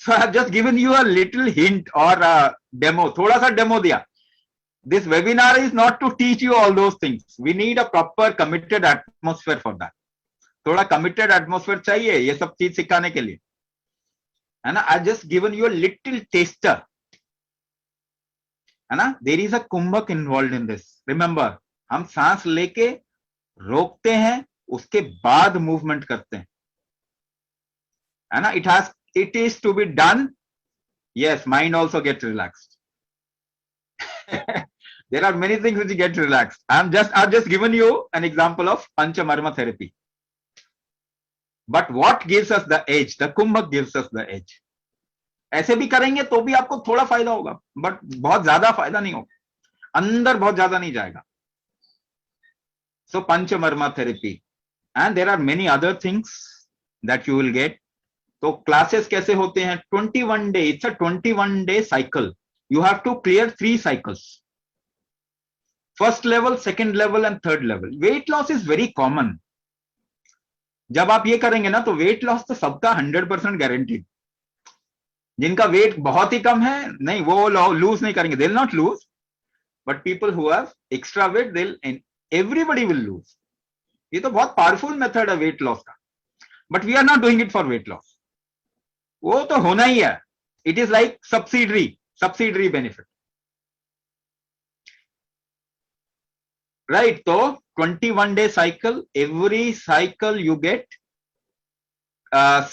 So I have just given you a little hint or a demo, थोड़ा सा डेमो दिया. This webinar is not to teach you all those things. We need a proper committed atmosphere for that. थोड़ा committed atmosphere चाहिए ये सब चीज सिखाने के लिए, है ना. I just given you a little taster, है ना. There is a kumbhak involved in this. Remember, हम सांस लेके रोकते हैं, उसके बाद मूवमेंट करते हैं, है ना. It is to be done. Yes, mind also gets relaxed. There are many things which get relaxed. I've just given you an example of Panchamarma therapy. But what gives us the edge? The कुंभक gives us the edge. ऐसे भी करेंगे तो भी आपको थोड़ा फायदा होगा, but बहुत ज्यादा फायदा नहीं होगा, अंदर बहुत ज्यादा नहीं जाएगा. So Panchamarma therapy, and there are many other things that you will get. तो क्लासेस कैसे होते हैं? 21 day, it's a 21 day cycle. You have to clear 3 cycles. First level, second level and third level. Weight loss is very common. जब आप ये करेंगे ना तो वेट लॉस तो सबका 100% गारंटीड. जिनका वेट बहुत ही कम है, नहीं वो लूज नहीं करेंगे, they will not lose. But people who have extra weight, they will, everybody will lose. ये तो बहुत पावरफुल मेथड है वेट लॉस का. But we are not doing it for weight loss. वो तो होना ही है. It is like subsidiary benefit, right? तो 21 day cycle, every cycle you get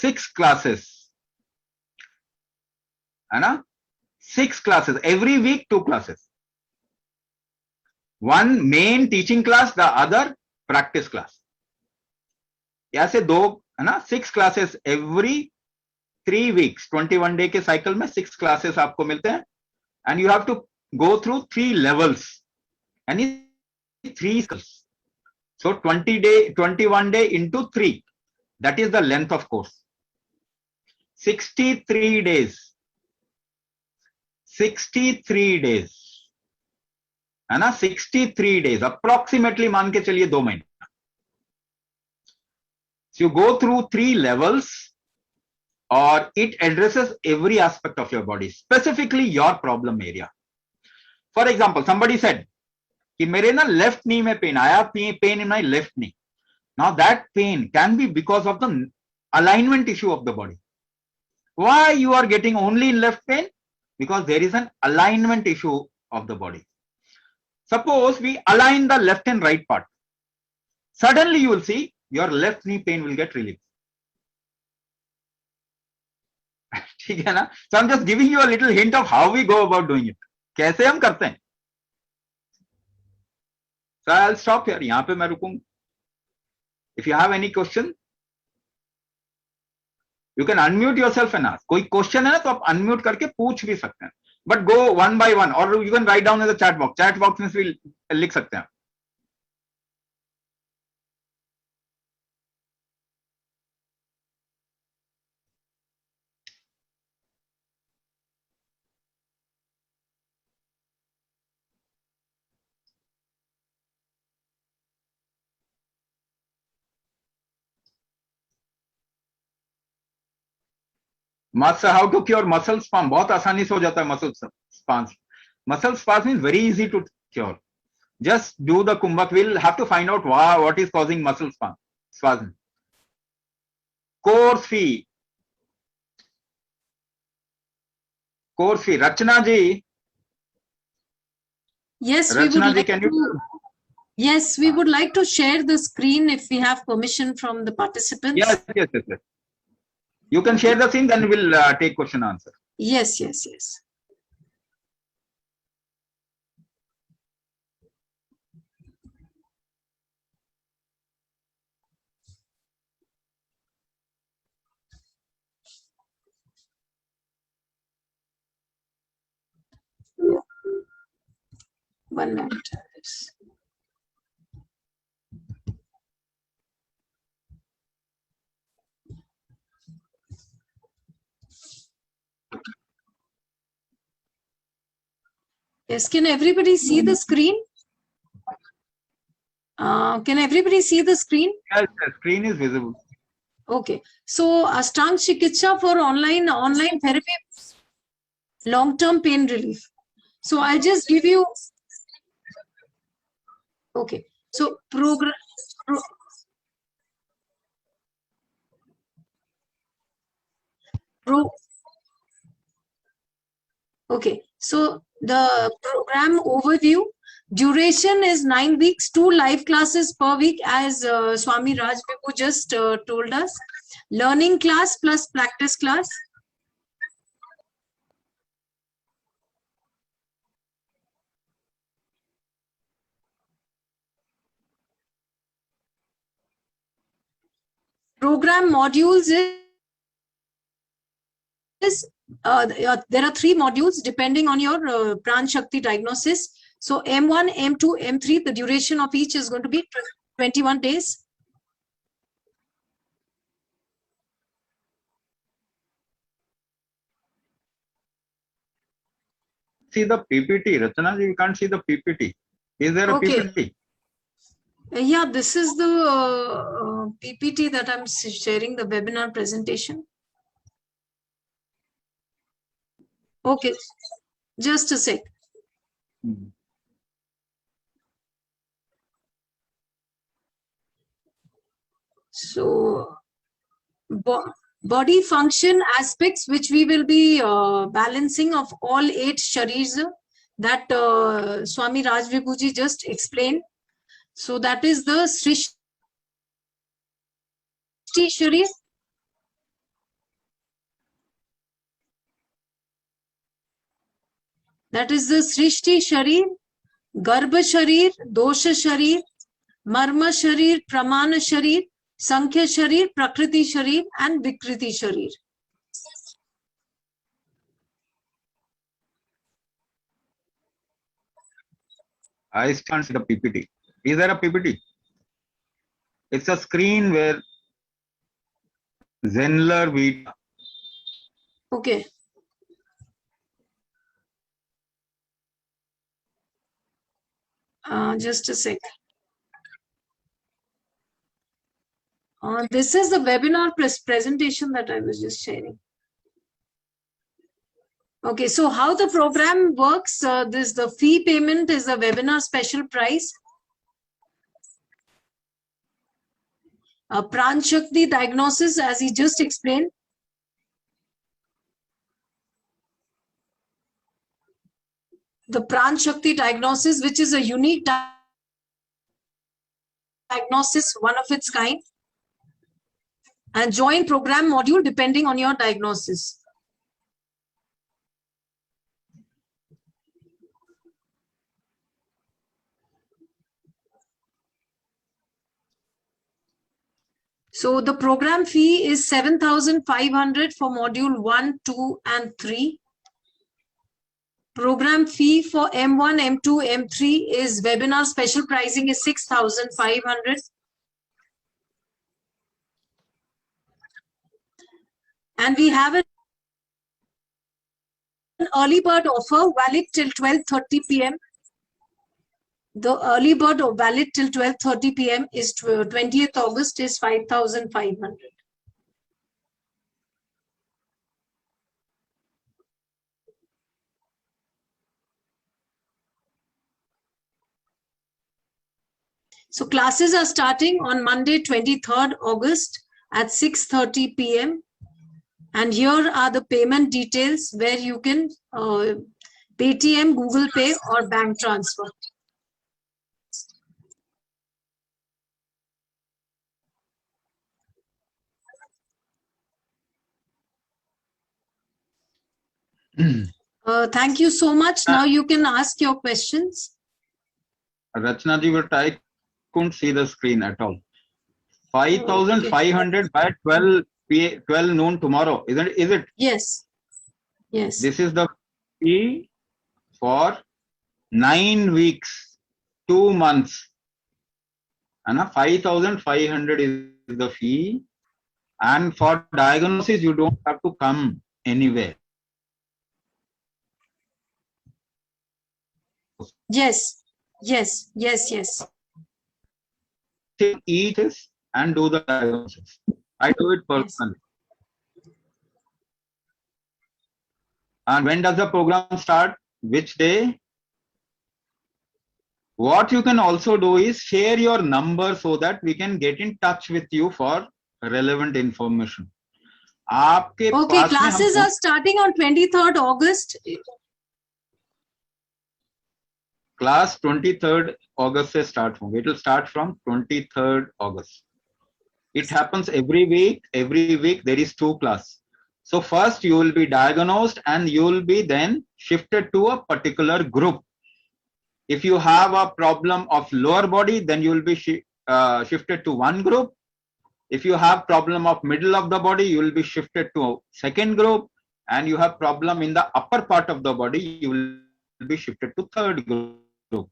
6 classes, है ना? 6 classes every week, 2 classes, 1 main teaching class, the other practice class. ऐसे 2, है ना? 6 क्लासेस एवरी 3 वीक्स. 21 डे के साइकिल में 6 क्लासेस आपको मिलते हैं. And you have to go through 3 levels and 3 skills. So 21 day into 3, that is the length of course. 63 days, 63 days, है ना? 63 days approximately, मान के चलिए 2 महीने. So you go through 3 levels, or it addresses every aspect of your body, specifically your problem area. For example, somebody said कि मेरे ना left नी में पेन आया, pain in my left knee. Now that pain can be because of the alignment issue of the body. Why you are getting only in left pain? Because there is an alignment issue of the body. Suppose we align the left and right part, suddenly you will see your left knee pain will get relief. ठीक है ना? So I'm just giving you a little hint of how we go about doing it. कैसे हम करते हैं. So I'll stop here. यहाँ पे मैं रुकूंगा. If you have any question, you can unmute yourself and ask. कोई क्वेश्चन है ना तो आप अनम्यूट करके पूछ भी सकते हैं. But go one by one, or you can write down in the chat box. Chat box में भी लिख सकते हैं. How to cure muscle spasm? बहुत आसानी से हो जाता है muscle spasm. Muscle spasm is very easy to cure. Just do the kumbhak. We'll have to find out what is causing muscle spasm. Course fee. Rachna ji. Yes, we would Rachna ji, like can to. you? Yes, we would like to share the screen if we have permission from the participants. Yes. You can share the screen, then we'll take question answer. Yes. One minute. Yes, can everybody see the screen? Can everybody see the screen? Yes, the screen is visible. Okay. So Ashtang Chikitsa for online therapy, long-term pain relief. So I'll just give you. Okay. So Okay. So the program overview, duration is 9 weeks, 2 live classes per week, as Swami Raj Vibhu just told us. Learning class plus practice class. program modules there are 3 modules depending on your Pran Shakti diagnosis. So M1, M2, M3, the duration of each is going to be 21 days. See the PPT, Rachana, you can't see the PPT. Is there a Okay. PPT? Yeah, this is the PPT that I'm sharing, the webinar presentation. Okay, just a sec. So, body function aspects which we will be balancing of all 8 sharirs that Swami Raj Vibhuji just explained. So that is the Srishti Sharir. That is the Srishti Sharir, Garbha Sharir, Dosha Sharir, Marma Sharir, Pramana Sharir, Sankhya Sharir, Prakriti Sharir, and Vikriti Sharir. I can't see the PPT. Is there a PPT? It's a screen where Zenler Vita. Okay. Just a sec. This is the webinar presentation that I was just sharing. Okay, so how the program works, the fee payment is a webinar special price. Pran Shakti diagnosis, as he just explained. The Pran Shakti diagnosis, which is a unique diagnosis, one of its kind. And join program module depending on your diagnosis. So the program fee is 7,500 for module 1, 2, and 3. Program fee for M1, M2, M3 is webinar special pricing is 6,500. And we have an early bird offer valid till 12:30 p.m. The early bird valid till 12:30 p.m. is 20th August is 5,500. So classes are starting on Monday, 23rd August at 6:30 p.m. And here are the payment details where you can Paytm, Google Pay, or bank transfer. Thank you so much. Now you can ask your questions. Rachna ji, but I couldn't see the screen at all. 5,500 by 12 noon tomorrow, isn't it? Is it? Yes. Yes. This is the fee for 9 weeks, 2 months. And 5,500 is the fee. And for diagnosis, you don't have to come anywhere. Yes. Yes. Yes. Yes. Eat this and do the diagnosis. I do it personally. Yes. And when does the program start? Which day? What you can also do is share your number so that we can get in touch with you for relevant information. Okay, classes are starting on 23rd August. Class 23rd August se start honge. It will start from 23rd August. It happens every week. Every week there is 2 classes. So first you will be diagnosed and you will be then shifted to a particular group. If you have a problem of lower body, then you will be shifted to one group. If you have problem of middle of the body, you will be shifted to second group, and you have problem in the upper part of the body, you will be shifted to third group.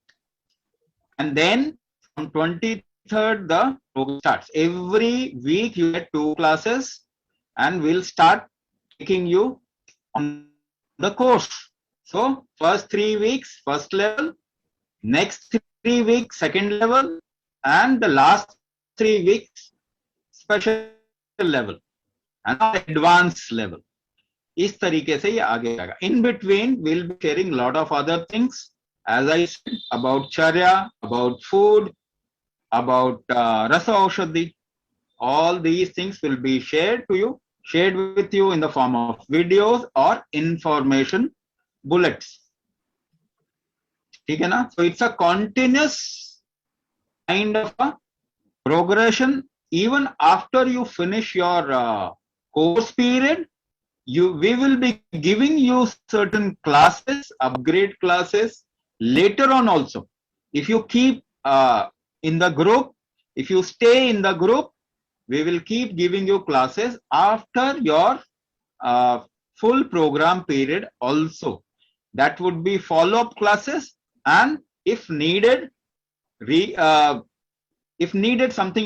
And then from 23rd, the program starts. Every week you get 2 classes, and we'll start taking you on the course. So first 3 weeks, first level, next 3 weeks, second level, and the last 3 weeks, special level and advanced level. इस तरीके से ये आगे जाएगा. In between, we'll be sharing a lot of other things, as I said, about charya, about food, about rasa aushadhi. All these things will be shared with you in the form of videos or information bullets. ठीक है ना? So it's a continuous kind of a progression. Even after you finish your course period, we will be giving you certain classes, upgrade classes later on also. If you keep in the group, if you stay in the group, we will keep giving you classes after your full program period also. That would be follow-up classes, and if needed something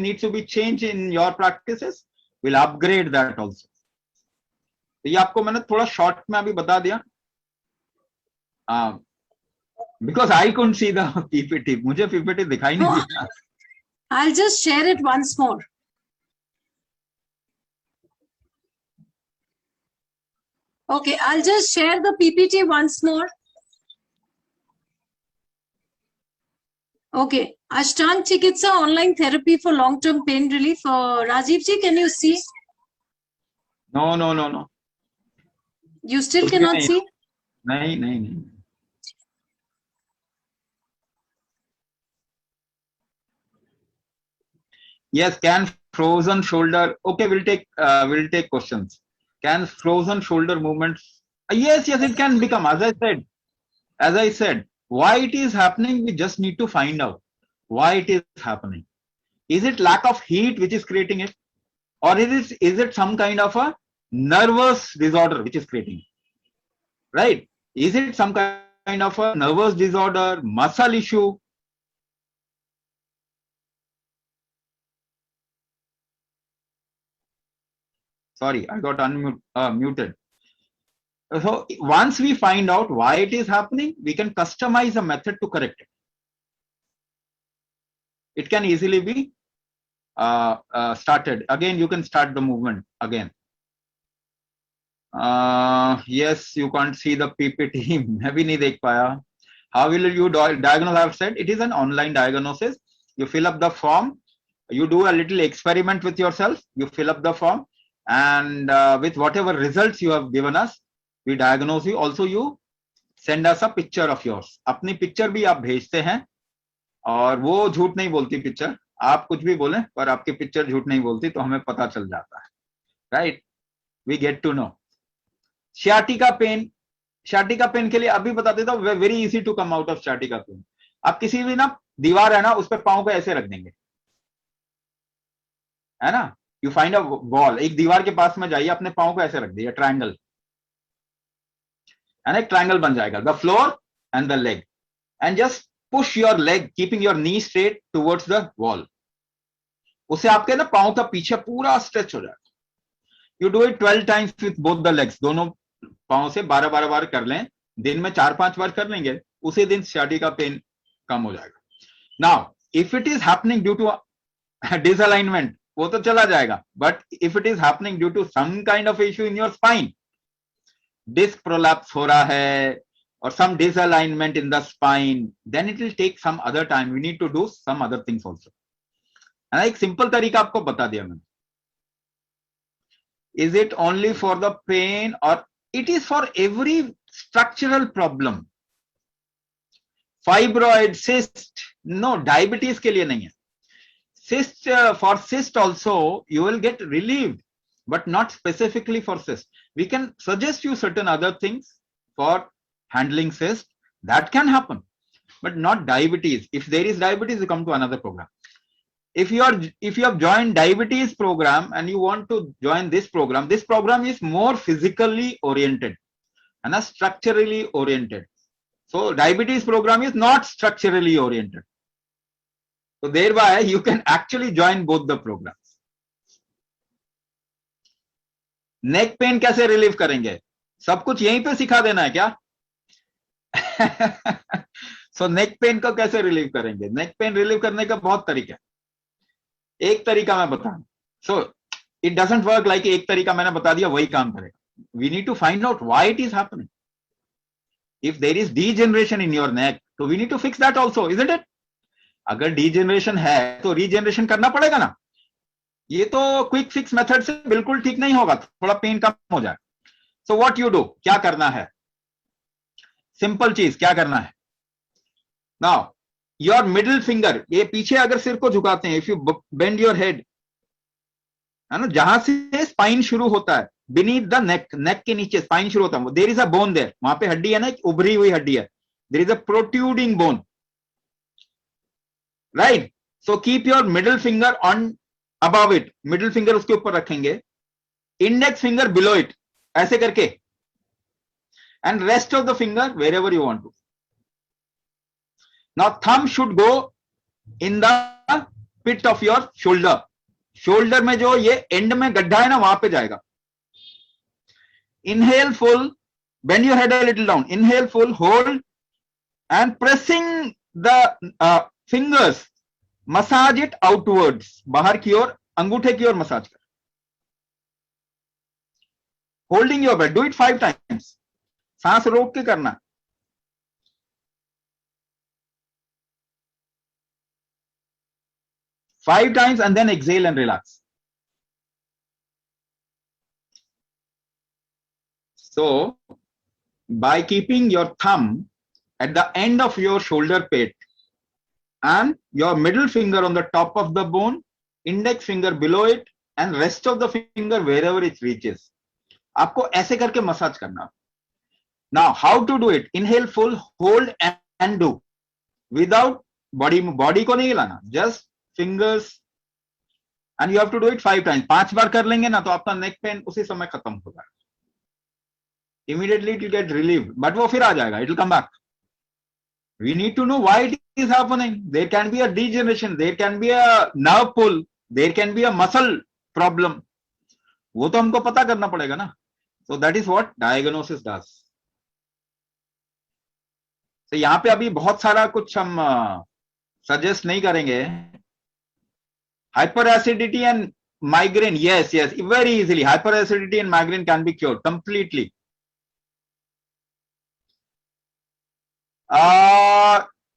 needs to be changed in your practices, we'll upgrade that also. तो ये आपको मैंने थोड़ा short में अभी बता दिया, because I couldn't see the PPT. मुझे PPT दिखाई नहीं दिया. I'll just share it once more. Okay, I'll just share the PPT once more. Okay, Ashtang Chikitsa online therapy for long-term pain relief. Rajiv ji, can you see? No. You still cannot see? नहीं. Yes, can frozen shoulder? Okay, we'll take questions. Can frozen shoulder movements? Yes, it can become. As I said, why it is happening? We just need to find out why it is happening. Is it lack of heat which is creating it, or is it some kind of a nervous disorder which is creating it? Right? Is it some kind of a nervous disorder, muscle issue? Sorry, I got muted. So once we find out why it is happening, we can customize a method to correct it. It can easily be started. Again, you can start the movement again. Yes, you can't see the PPT. मैं भी नहीं देख पाया. How will you diagnose? I have said it is an online diagnosis. You fill up the form. You do a little experiment with yourself. You fill up the form, and with whatever results you have given us, we diagnose you. Also, you send us a picture of yours. अपनी picture भी आप भेजते हैं, और वो झूठ नहीं बोलती picture. आप कुछ भी बोलें, पर आपकी picture झूठ नहीं बोलती, तो हमें पता चल जाता है. Right? We get to know. Sciatica pain के लिए अभी बता देता हूँ. Very easy to come out of sciatica pain. आप किसी भी ना दीवार है ना, उस पर पांव को ऐसे रख देंगे, है ना? You find a wall. एक दीवार के पास में जाइए, अपने पांव को ऐसे रख दीजिए, ट्रायंगल, and एक ट्रायंगल बन जाएगा. The floor and the leg, and just push your leg, keeping your knee straight towards the wall. उससे आपके ना पांव का पीछे पूरा स्ट्रेच हो जाएगा. You do it 12 times with both the legs. दोनों पांव से 12 बार कर लें. दिन में 4-5 बार कर लेंगे, उसी दिन sciatica pain कम हो जाएगा. Now, if it is happening due to disalignment, वो तो चला जाएगा. But if it is happening due to some kind of issue in your spine, disc prolapse हो रहा है, or some disalignment in the spine, then it will take some other time. We need to do some other things also. And एक simple तरीका आपको बता दिया मैंने. Is it only for the pain, or it is for every structural problem? Fibroid, cyst, no, diabetes के लिए नहीं है. Cyst, for cyst also you will get relieved, but not specifically for cyst. We can suggest you certain other things for handling cyst. That can happen, but not diabetes. If there is diabetes, you come to another program. if you have joined diabetes program and you want to join this program is more physically oriented and structurally oriented. So diabetes program is not structurally oriented. So thereby you can actually join both the programs. Neck pain कैसे relieve करेंगे, सब कुछ यहीं पे सिखा देना है क्या? सो नेक पेन को कैसे रिलीव करेंगे? नेक पेन रिलीव करने का बहुत तरीका है, एक तरीका मैं बता, so it doesn't work like एक तरीका मैंने बता दिया वही काम करेगा. We need to find out why it is happening. If there is degeneration in your neck, तो we need to fix that also, isn't it? अगर डीजेनरेशन है तो रीजेनरेशन करना पड़ेगा ना. ये तो क्विक फिक्स मेथड से बिल्कुल ठीक नहीं होगा, थोड़ा पेन कम हो जाए. सो व्हाट यू डू, क्या करना है? सिंपल चीज क्या करना है? नाउ योर मिडिल फिंगर, ये पीछे अगर सिर को झुकाते हैं, if you bend your head, है ना, जहां से स्पाइन शुरू होता है, बीनीथ द नेक, नेक के नीचे स्पाइन शुरू होता है, there is a bone there, वहां पे हड्डी है ना, उभरी हुई हड्डी है, there is a protruding bone, right? So keep your middle finger on above it, middle finger उसके ऊपर रखेंगे, इंडेक्स फिंगर बिलो इट, ऐसे करके, and rest of the finger wherever you want to. Now thumb should go in the pit of your shoulder, shoulder में जो ये and में गड्ढा है ना, वहां पे जाएगा. Inhale full, bend your head a little down, inhale full, hold and pressing the fingers, massage it outwards, बाहर की ओर, अंगूठे की ओर मसाज कर, holding your breath. Do it 5 times, सांस रोक के करना. 5 times and then exhale and relax. So by keeping your thumb at the end of your shoulder pit and your middle finger on the top of the bone, index finger below it and rest of the finger wherever it reaches, आपको ऐसे करके massage करना. Now how to do it? Inhale full, hold and do without body को नहीं हिलाना, just fingers, and you have to do it 5 times. 5 बार कर लेंगे ना तो आपका नेक पेन उसी समय खत्म हो जाएगा. Immediately it will get relieved, but वो फिर आ जाएगा, it will come back. We need to know why it is happening. There can be a degeneration, there can be a nerve pull, there can be a muscle problem. वो तो हमको पता करना पड़ेगा ना. So that is what diagnosis does. So यहाँ पे अभी बहुत सारा कुछ हम सजेस्ट नहीं करेंगे. Hyperacidity and migraine, yes, very easily. Hyperacidity and migraine can be cured completely.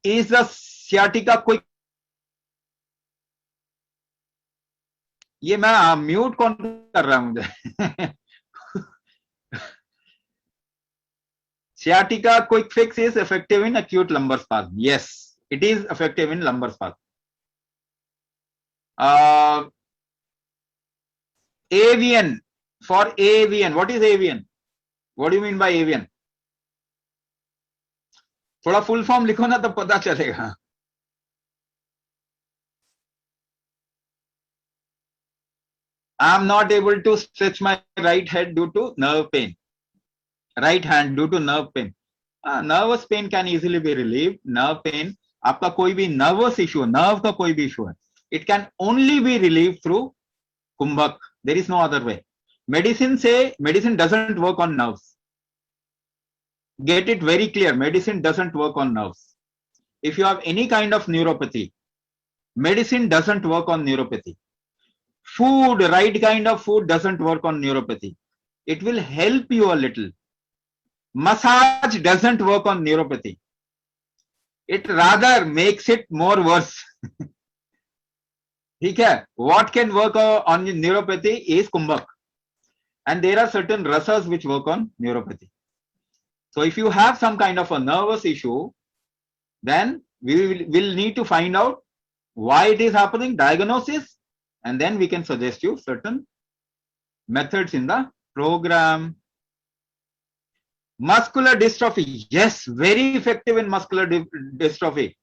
Is the sciatica quick? ये मैं म्यूट कौन कर रहा हूं मुझे? Sciatica quick fix is effective in acute lumbar spasm. Yes, it is effective in lumbar spasm. AVN, for AVN, what is AVN? What do you mean by AVN? थोड़ा full form लिखो ना तब पता चलेगा. I am not able to stretch my right head due to nerve pain. Right hand due to nerve pain. Nervous pain can easily be relieved. Nerve pain, आपका कोई भी nervous issue, nerve का कोई भी issue है, it can only be relieved through kumbhak. There is no other way. Medicine doesn't work on nerves. Get it very clear. Medicine doesn't work on nerves. If you have any kind of neuropathy, medicine doesn't work on neuropathy. Food, right kind of food doesn't work on neuropathy. It will help you a little. Massage doesn't work on neuropathy. It rather makes it more worse. ठीक है? What can work on neuropathy is kumbhak, and there are certain rasas which work on neuropathy. So if you have some kind of a nervous issue, then we will need to find out why it is happening, diagnosis, and then we can suggest you certain methods in the program. Muscular dystrophy, yes, very effective in muscular dystrophy.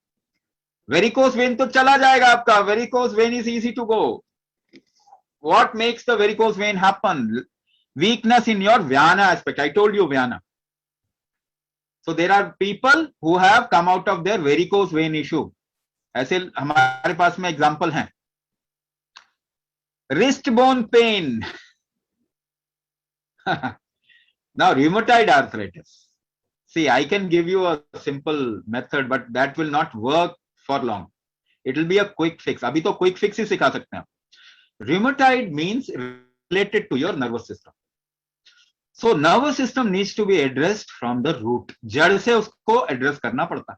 Varicose vein तो चला जाएगा आपका. Varicose vein is easy to go. What makes the varicose vein happen? Weakness in your Vyana aspect. I told you Vyana. So there are people who have come out of their varicose vein issue. ऐसे हमारे पास में example हैं. Wrist bone pain. Now rheumatoid arthritis. See, I can give you a simple method, but that will not work for long. It will be a quick fix. अभी तो quick fix ही सिखा सकते हैं. Rheumatoid means related to your nervous system. So nervous system needs to be addressed from the root. जड़ से उसको address करना पड़ता है.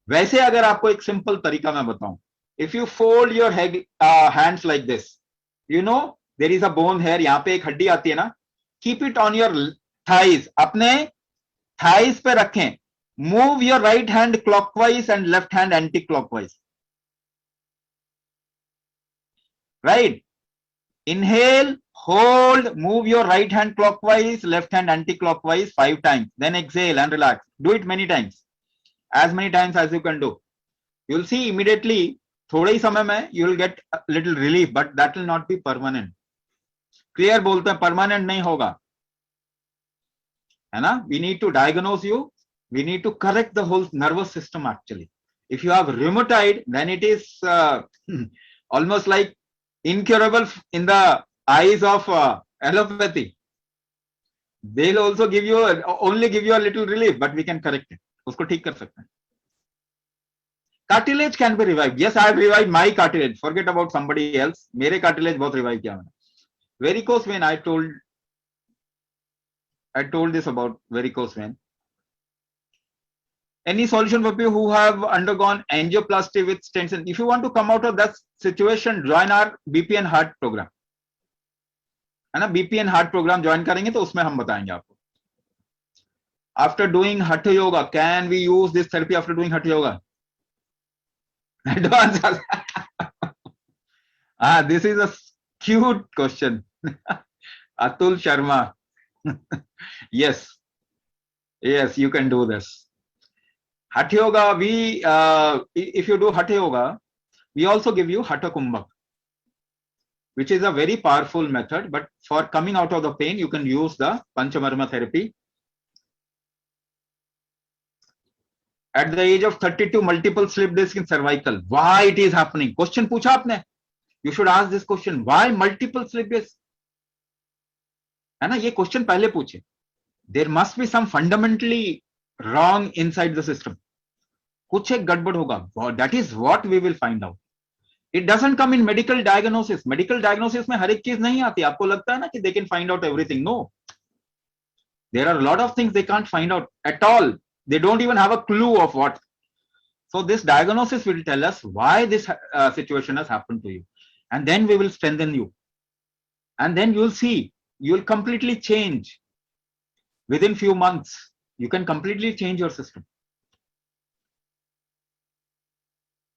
वैसे अगर आपको एक simple तरीका मैं बताऊं, if you fold your hands like this, you know there is a bone here. यहाँ पे एक हड्डी आती है ना. Keep it on your thighs. अपने thighs पे रखें. Move your right hand clockwise and left hand anti-clockwise. Right? Inhale, hold, move your right hand clockwise, left hand anti-clockwise 5 times. Then exhale and relax. Do it many times. As many times as you can do. You'll see immediately, थोड़े ही समय में you will get a little relief, but that will not be permanent. Clear बोलते हैं, permanent नहीं होगा. है ना? We need to diagnose you. We need to correct the whole nervous system actually. If you have rheumatoid, then it is almost like incurable in the eyes of allopathy. They'll also give you only give you a little relief, but we can correct it. उसको ठीक कर सकते हैं. Cartilage can be revived. Yes, I have revived my cartilage. Forget about somebody else. मेरे cartilage बहुत revive किया मैंने. Varicose vein, I told this about varicose vein. Any solution for people who have undergone angioplasty with stents? And if you want to come out of that situation, join our BP and heart program. है ना? BP and heart program join करेंगे तो उसमें हम बताएंगे आपको. After doing hatha yoga, can we use this therapy after doing hatha yoga? Advance. This is a cute question. Atul Sharma. Yes, you can do this. Hatha yoga, if you do hatha yoga, we also give you hatha kumbhak, which is a very powerful method. But for coming out of the pain, you can use the Panchamarma therapy. At the age of 32, multiple slip disc in cervical. Why it is happening? Question पूछा आपने? You should ask this question. Why multiple slip disc? है ना? ये question पहले पूछे. There must be some fundamentally wrong inside the system. कुछ एक गड़बड़ होगा. That is what we will find out. It doesn't come in medical diagnosis. Medical diagnosis में हर एक चीज नहीं आती. आपको लगता है ना कि they can find out everything. No. There are a lot of things they can't find out at all. They don't even have a clue of what. So this diagnosis will tell us why this situation has happened to you. And then we will strengthen you. And then you'll see, you'll completely change. Within few months, you can completely change your system.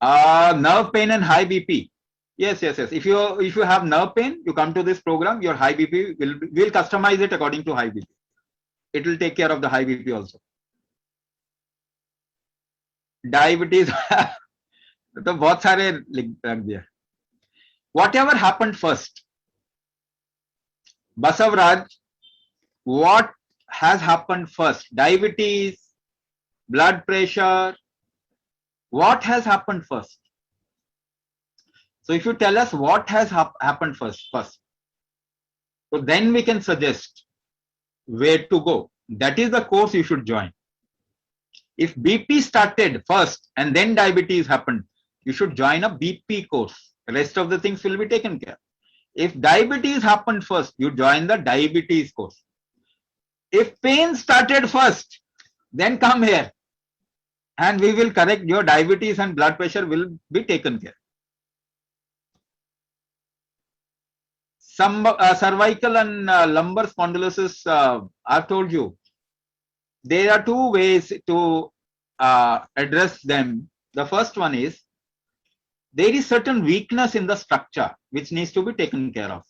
Nerve pain and high BP. Yes. If you have nerve pain, you come to this program, your high BP will customize it according to high BP. It will take care of the high BP also. Diabetes. तो बहुत सारे रख दिया. Whatever happened first, Basavaraj, what has happened first? Diabetes, blood pressure, what has happened first? So if you tell us what has happened first, so then we can suggest where to go. That is the course you should join. If BP started first and then diabetes happened, you should join a BP course. The rest of the things will be taken care. If diabetes happened first, you join the diabetes course. If pain started first, then come here and we will correct your diabetes and blood pressure will be taken care. Some cervical and lumbar spondylosis, I've told you, there are two ways to address them. The first one is there is certain weakness in the structure which needs to be taken care of.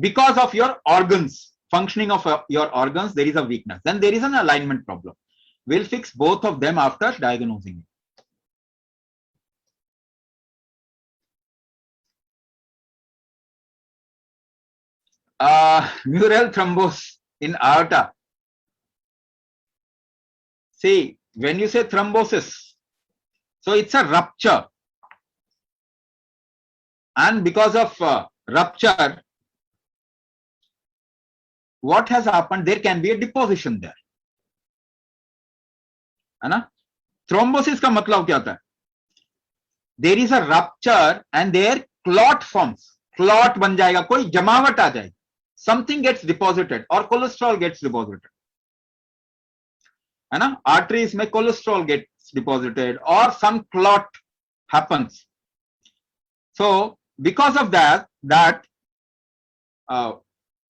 Because of your organs, functioning of your organs, there is a weakness. Then there is an alignment problem. We'll fix both of them after diagnosing it. mural thrombus in aorta. See, when you say thrombosis, so it's a rupture, and because of rupture, what has happened? There can be a deposition there, है ना? Thrombosis का मतलब क्या होता है? There is a rupture and there clot forms. Clot बन जाएगा, कोई जमावट आ जाएगी. Something gets deposited or cholesterol gets deposited. है ना? Arteries में cholesterol gets deposited or some clot happens. So because of that,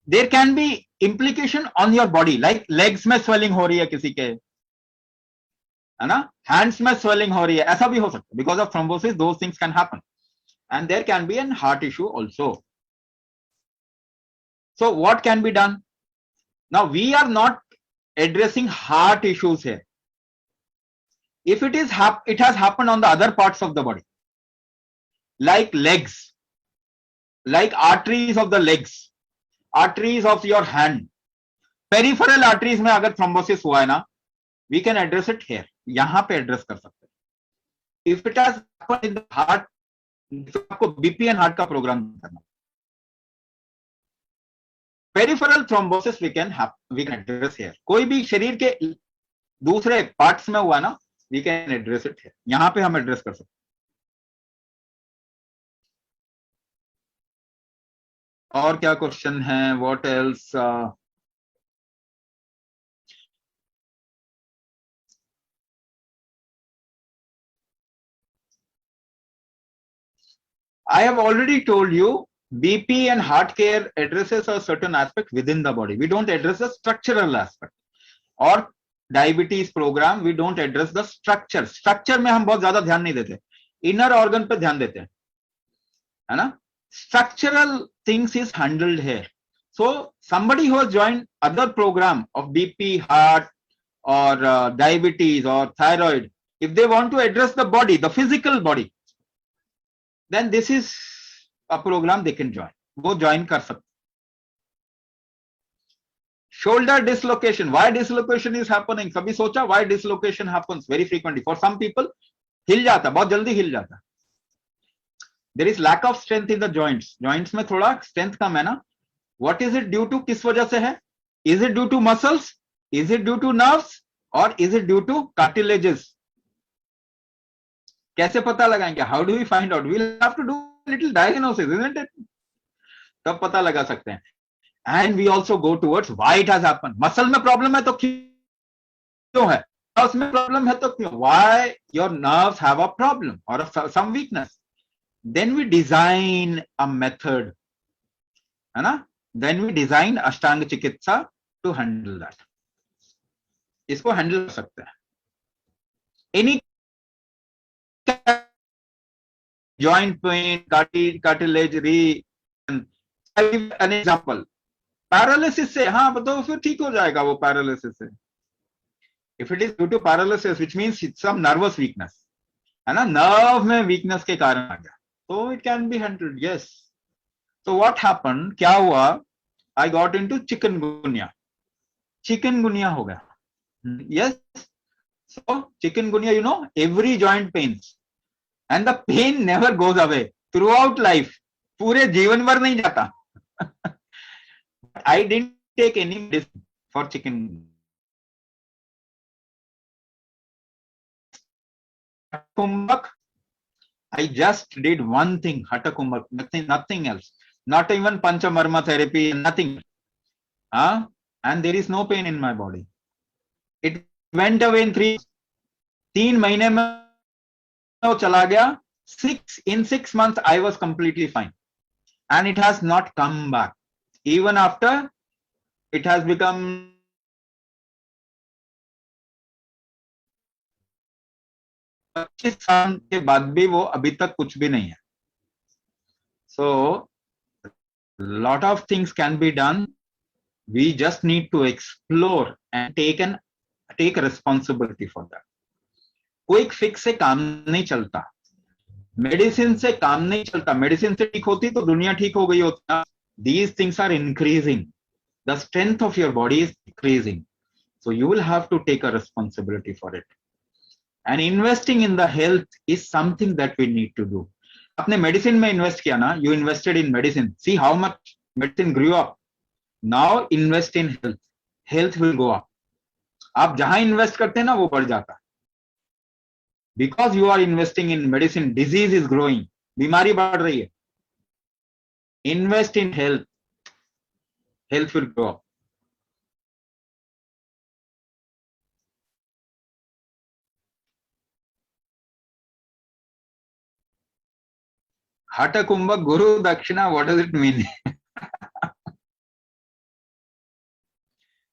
there can be implication on your body, like legs में swelling हो रही है किसी के, है ना? Hands में swelling हो रही है, ऐसा भी हो सकता है. Because of thrombosis, those things can happen, and there can be an heart issue also. So what can be done? Now we are not addressing heart issues here. If it is it has happened on the other parts of the body, like legs, like arteries of the legs, arteries of your hand, peripheral arteries में अगर thrombosis हुआ है ना, we can address it here. यहाँ पे address कर सकते हैं. If it has happened in the heart, तो आपको BP and heart का प्रोग्राम करना. Peripheral thrombosis we can address here. कोई भी शरीर के दूसरे parts में हुआ ना, we can address it here. यहाँ पे हम address कर सकते हैं. और क्या क्वेश्चन है? What else? I have already told you, BP and heart care addresses a certain aspect within the body. We don't address the structural aspect. Or diabetes program, we don't address the structure. Structure में हम बहुत ज्यादा ध्यान नहीं देते. Inner organ पे ध्यान देते हैं, है ना? Structural things is handled here. So somebody who has joined other program of BP, heart, or diabetes or thyroid, if they want to address the body, the physical body, then this is a program they can join. वो join कर सकते. Shoulder dislocation. Why dislocation is happening? कभी सोचा why dislocation happens very frequently? For some people, हिल जाता, बहुत जल्दी हिल जाता. There is lack of strength in the joints. Joints में थोड़ा strength कम है ना? What is it due to? किस वजह से है? Is it due to muscles? Is it due to nerves? Or is it due to cartilages? कैसे पता लगाएंगे? How do we find out? We'll have to do a little diagnosis, isn't it? तब पता लगा सकते हैं. And we also go towards why it has happened. Muscle में problem है तो क्यों है? Nerves में problem है तो क्यों? Why your nerves have a problem or some weakness? Then we design a method, है ना? Then we design अष्टांग चिकित्सा to handle that. इसको handle कर सकते हैं. Any joint pain, cartilage, an example. Paralysis से, हाँ बताओ, फिर ठीक हो जाएगा वो paralysis से. If it is due to paralysis, which means it's some nervous weakness, है ना? Nerve में weakness के कारण आ गया. So it can be handled, yes. So what happened? क्या हुआ? I got into chikungunya. Chikungunya हो गया. Yes. So chikungunya, you know, every joint pains. And the pain never goes away throughout life. पूरे जीवन भर नहीं जाता. I didn't take any medicine for chikungunya. Kumbhak, I just did one thing, Hatha Kumbhak, nothing else. Not even Panchamarma therapy, nothing. And there is no pain in my body. It went away in 3 महीने में चला गया. In 6 months, I was completely fine. And it has not come back. Even after it has become 25 साल के बाद भी वो अभी तक कुछ भी नहीं है. So lot of things can be done. We just need to explore and take responsibility for that. Quick fix से काम नहीं चलता. मेडिसिन से काम नहीं चलता. मेडिसिन से ठीक होती तो दुनिया ठीक हो गई होती. these things are increasing. The strength of your body is decreasing. So you will have to take a responsibility for it. And investing in the health is something that we need to do. आपने medicine में invest किया ना, you invested in medicine. See how much medicine grew up. Now invest in health. Health will go up. आप जहां invest करते हैं ना वो बढ़ जाता है. Because you are investing in medicine, disease is growing. बीमारी बढ़ रही है. Invest in health. Health will grow up. Hatha Kumbha Guru Dakshina, what does it mean?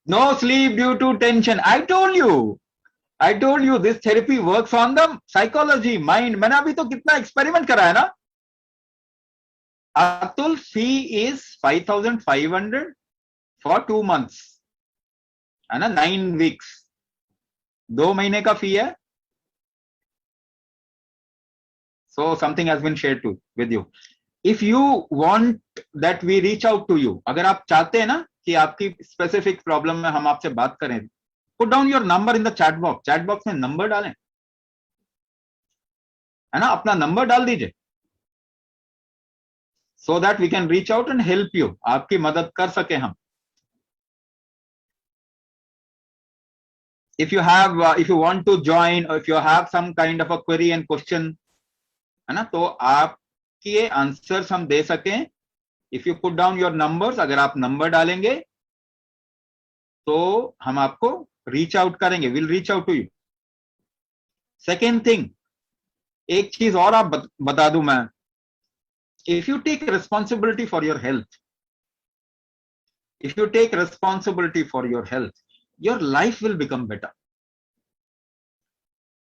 No sleep due to tension. I told you this therapy works on the psychology, mind. मैंने अभी तो कितना experiment करा है ना? Atul, fee is 5,500 for 2 months. है ना? 9 weeks. 2 महीने का fee है. So something has been shared with you. If you want that we reach out to you, अगर आप चाहते हैं ना कि आपकी specific problem में हम आपसे बात करें, put down your number in the chat box. Chat box में number डालें, है ना? अपना number डाल दीजिए, so that we can reach out and help you. आपकी मदद कर सके हम. If you have, if you want to join, or if you have some kind of a query and question, है ना, तो आपके आंसर्स हम दे सकें. If you put down your numbers, अगर आप नंबर डालेंगे तो हम आपको reach out करेंगे. We'll reach out to you. Second thing, एक चीज और आप बता दूं मैं. If you take responsibility for your health, your life will become better.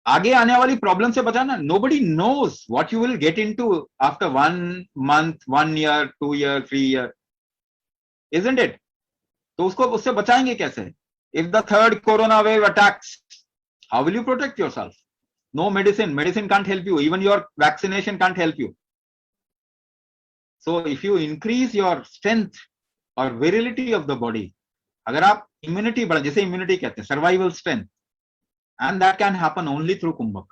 आगे आने वाली प्रॉब्लम से बचाना. Nobody knows what you will get into after 1 month, 1 year, 2 year, 3 year, isn't it? तो उससे बचाएंगे कैसे? If the third corona wave attacks, how will you protect yourself? No medicine can't help you. Even your vaccination can't help you. So if you increase your strength or virility of the body, अगर आप immunity बढ़ा, जैसे immunity कहते हैं, survival strength, and that can happen only through Kumbhak.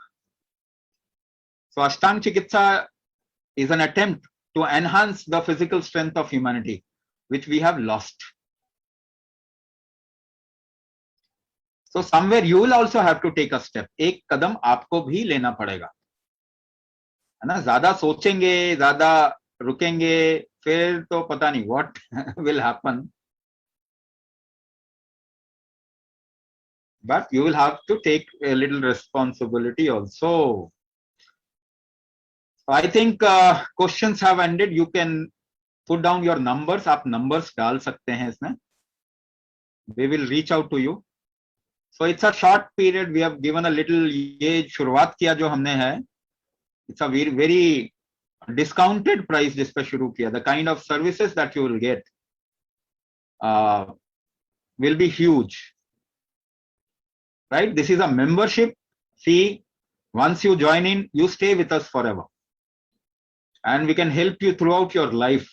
So Ashtang Chikitsa is an attempt to enhance the physical strength of humanity, which we have lost. So somewhere you will also have to take a step. एक कदम आपको भी लेना पड़ेगा, है ना? ज्यादा सोचेंगे, ज्यादा रुकेंगे, फिर तो पता नहीं what will happen. But you will have to take a little responsibility also. So I think questions have ended. You can put down your numbers. आप numbers डाल सकते हैं इसमें. We will reach out to you. So it's a short period. We have given a little, ये शुरुआत किया जो हमने है. It's a very, very discounted price जिस पे शुरू किया. The kind of services that you will get will be huge. Right? This is a membership fee. Once you join in, you stay with us forever. And we can help you throughout your life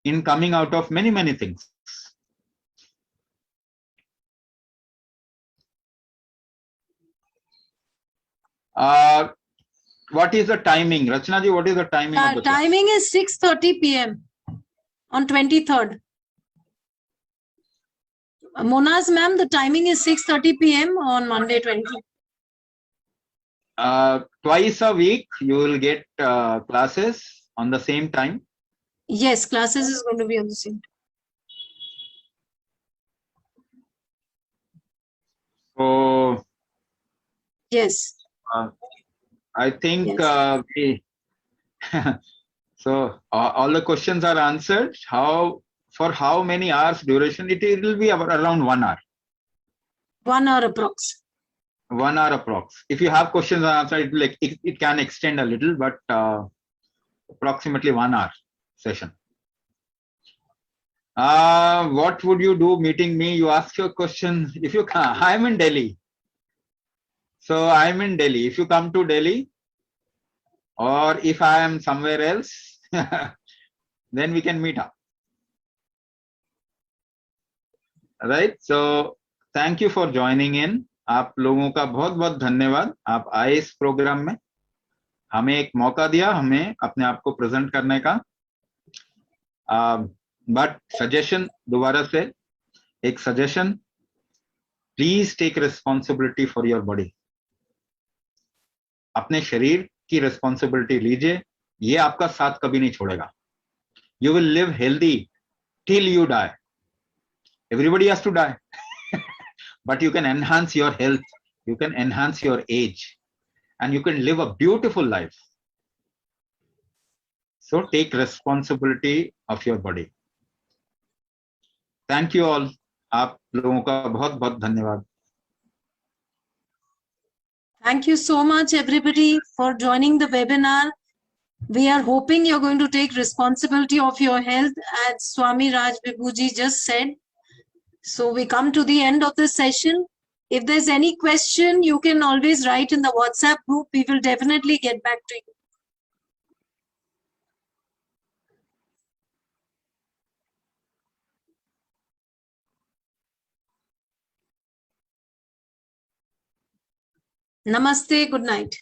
in coming out of many, many things. What is the timing? Rachna ji, what is the timing of the class? Timing is 6:30 p.m. on 23rd. Monaz ma'am, the timing is 6:30 p.m. on Monday 20. Twice a week you will get classes on the same time. Yes, classes is going to be on the same time. So Yes. I think Yes. so all the questions are answered. For how many hours duration? It will be around 1 hour. 1 hour approx. 1 hour approx. If you have questions and answers, it can extend a little, but approximately 1 hour session. What would you do meeting me? You ask your question. If you can, I'm in Delhi. So I'm in Delhi. If you come to Delhi, or if I am somewhere else, then we can meet up. Right? So thank you for joining in. आप लोगों का बहुत बहुत धन्यवाद, आप आए इस programme में, हमें एक मौका दिया हमें अपने आप को प्रेजेंट करने का. बट सजेशन, दोबारा से एक suggestion, please take responsibility for your body. अपने शरीर की रिस्पॉन्सिबिलिटी लीजिए, ये आपका साथ कभी नहीं छोड़ेगा. You will live healthy till you die. Everybody has to die. But you can enhance your health, you can enhance your age, and you can live a beautiful life. So take responsibility of your body. Thank you all. आप लोगों का बहुत बहुत धन्यवाद. Thank you so much, everybody, for joining the webinar. We are hoping you're going to take responsibility of your health, as Swami Raj Vibhuji just said. So we come to the end of the session. If there's any question, you can always write in the WhatsApp group. We will definitely get back to you. Namaste. Good night.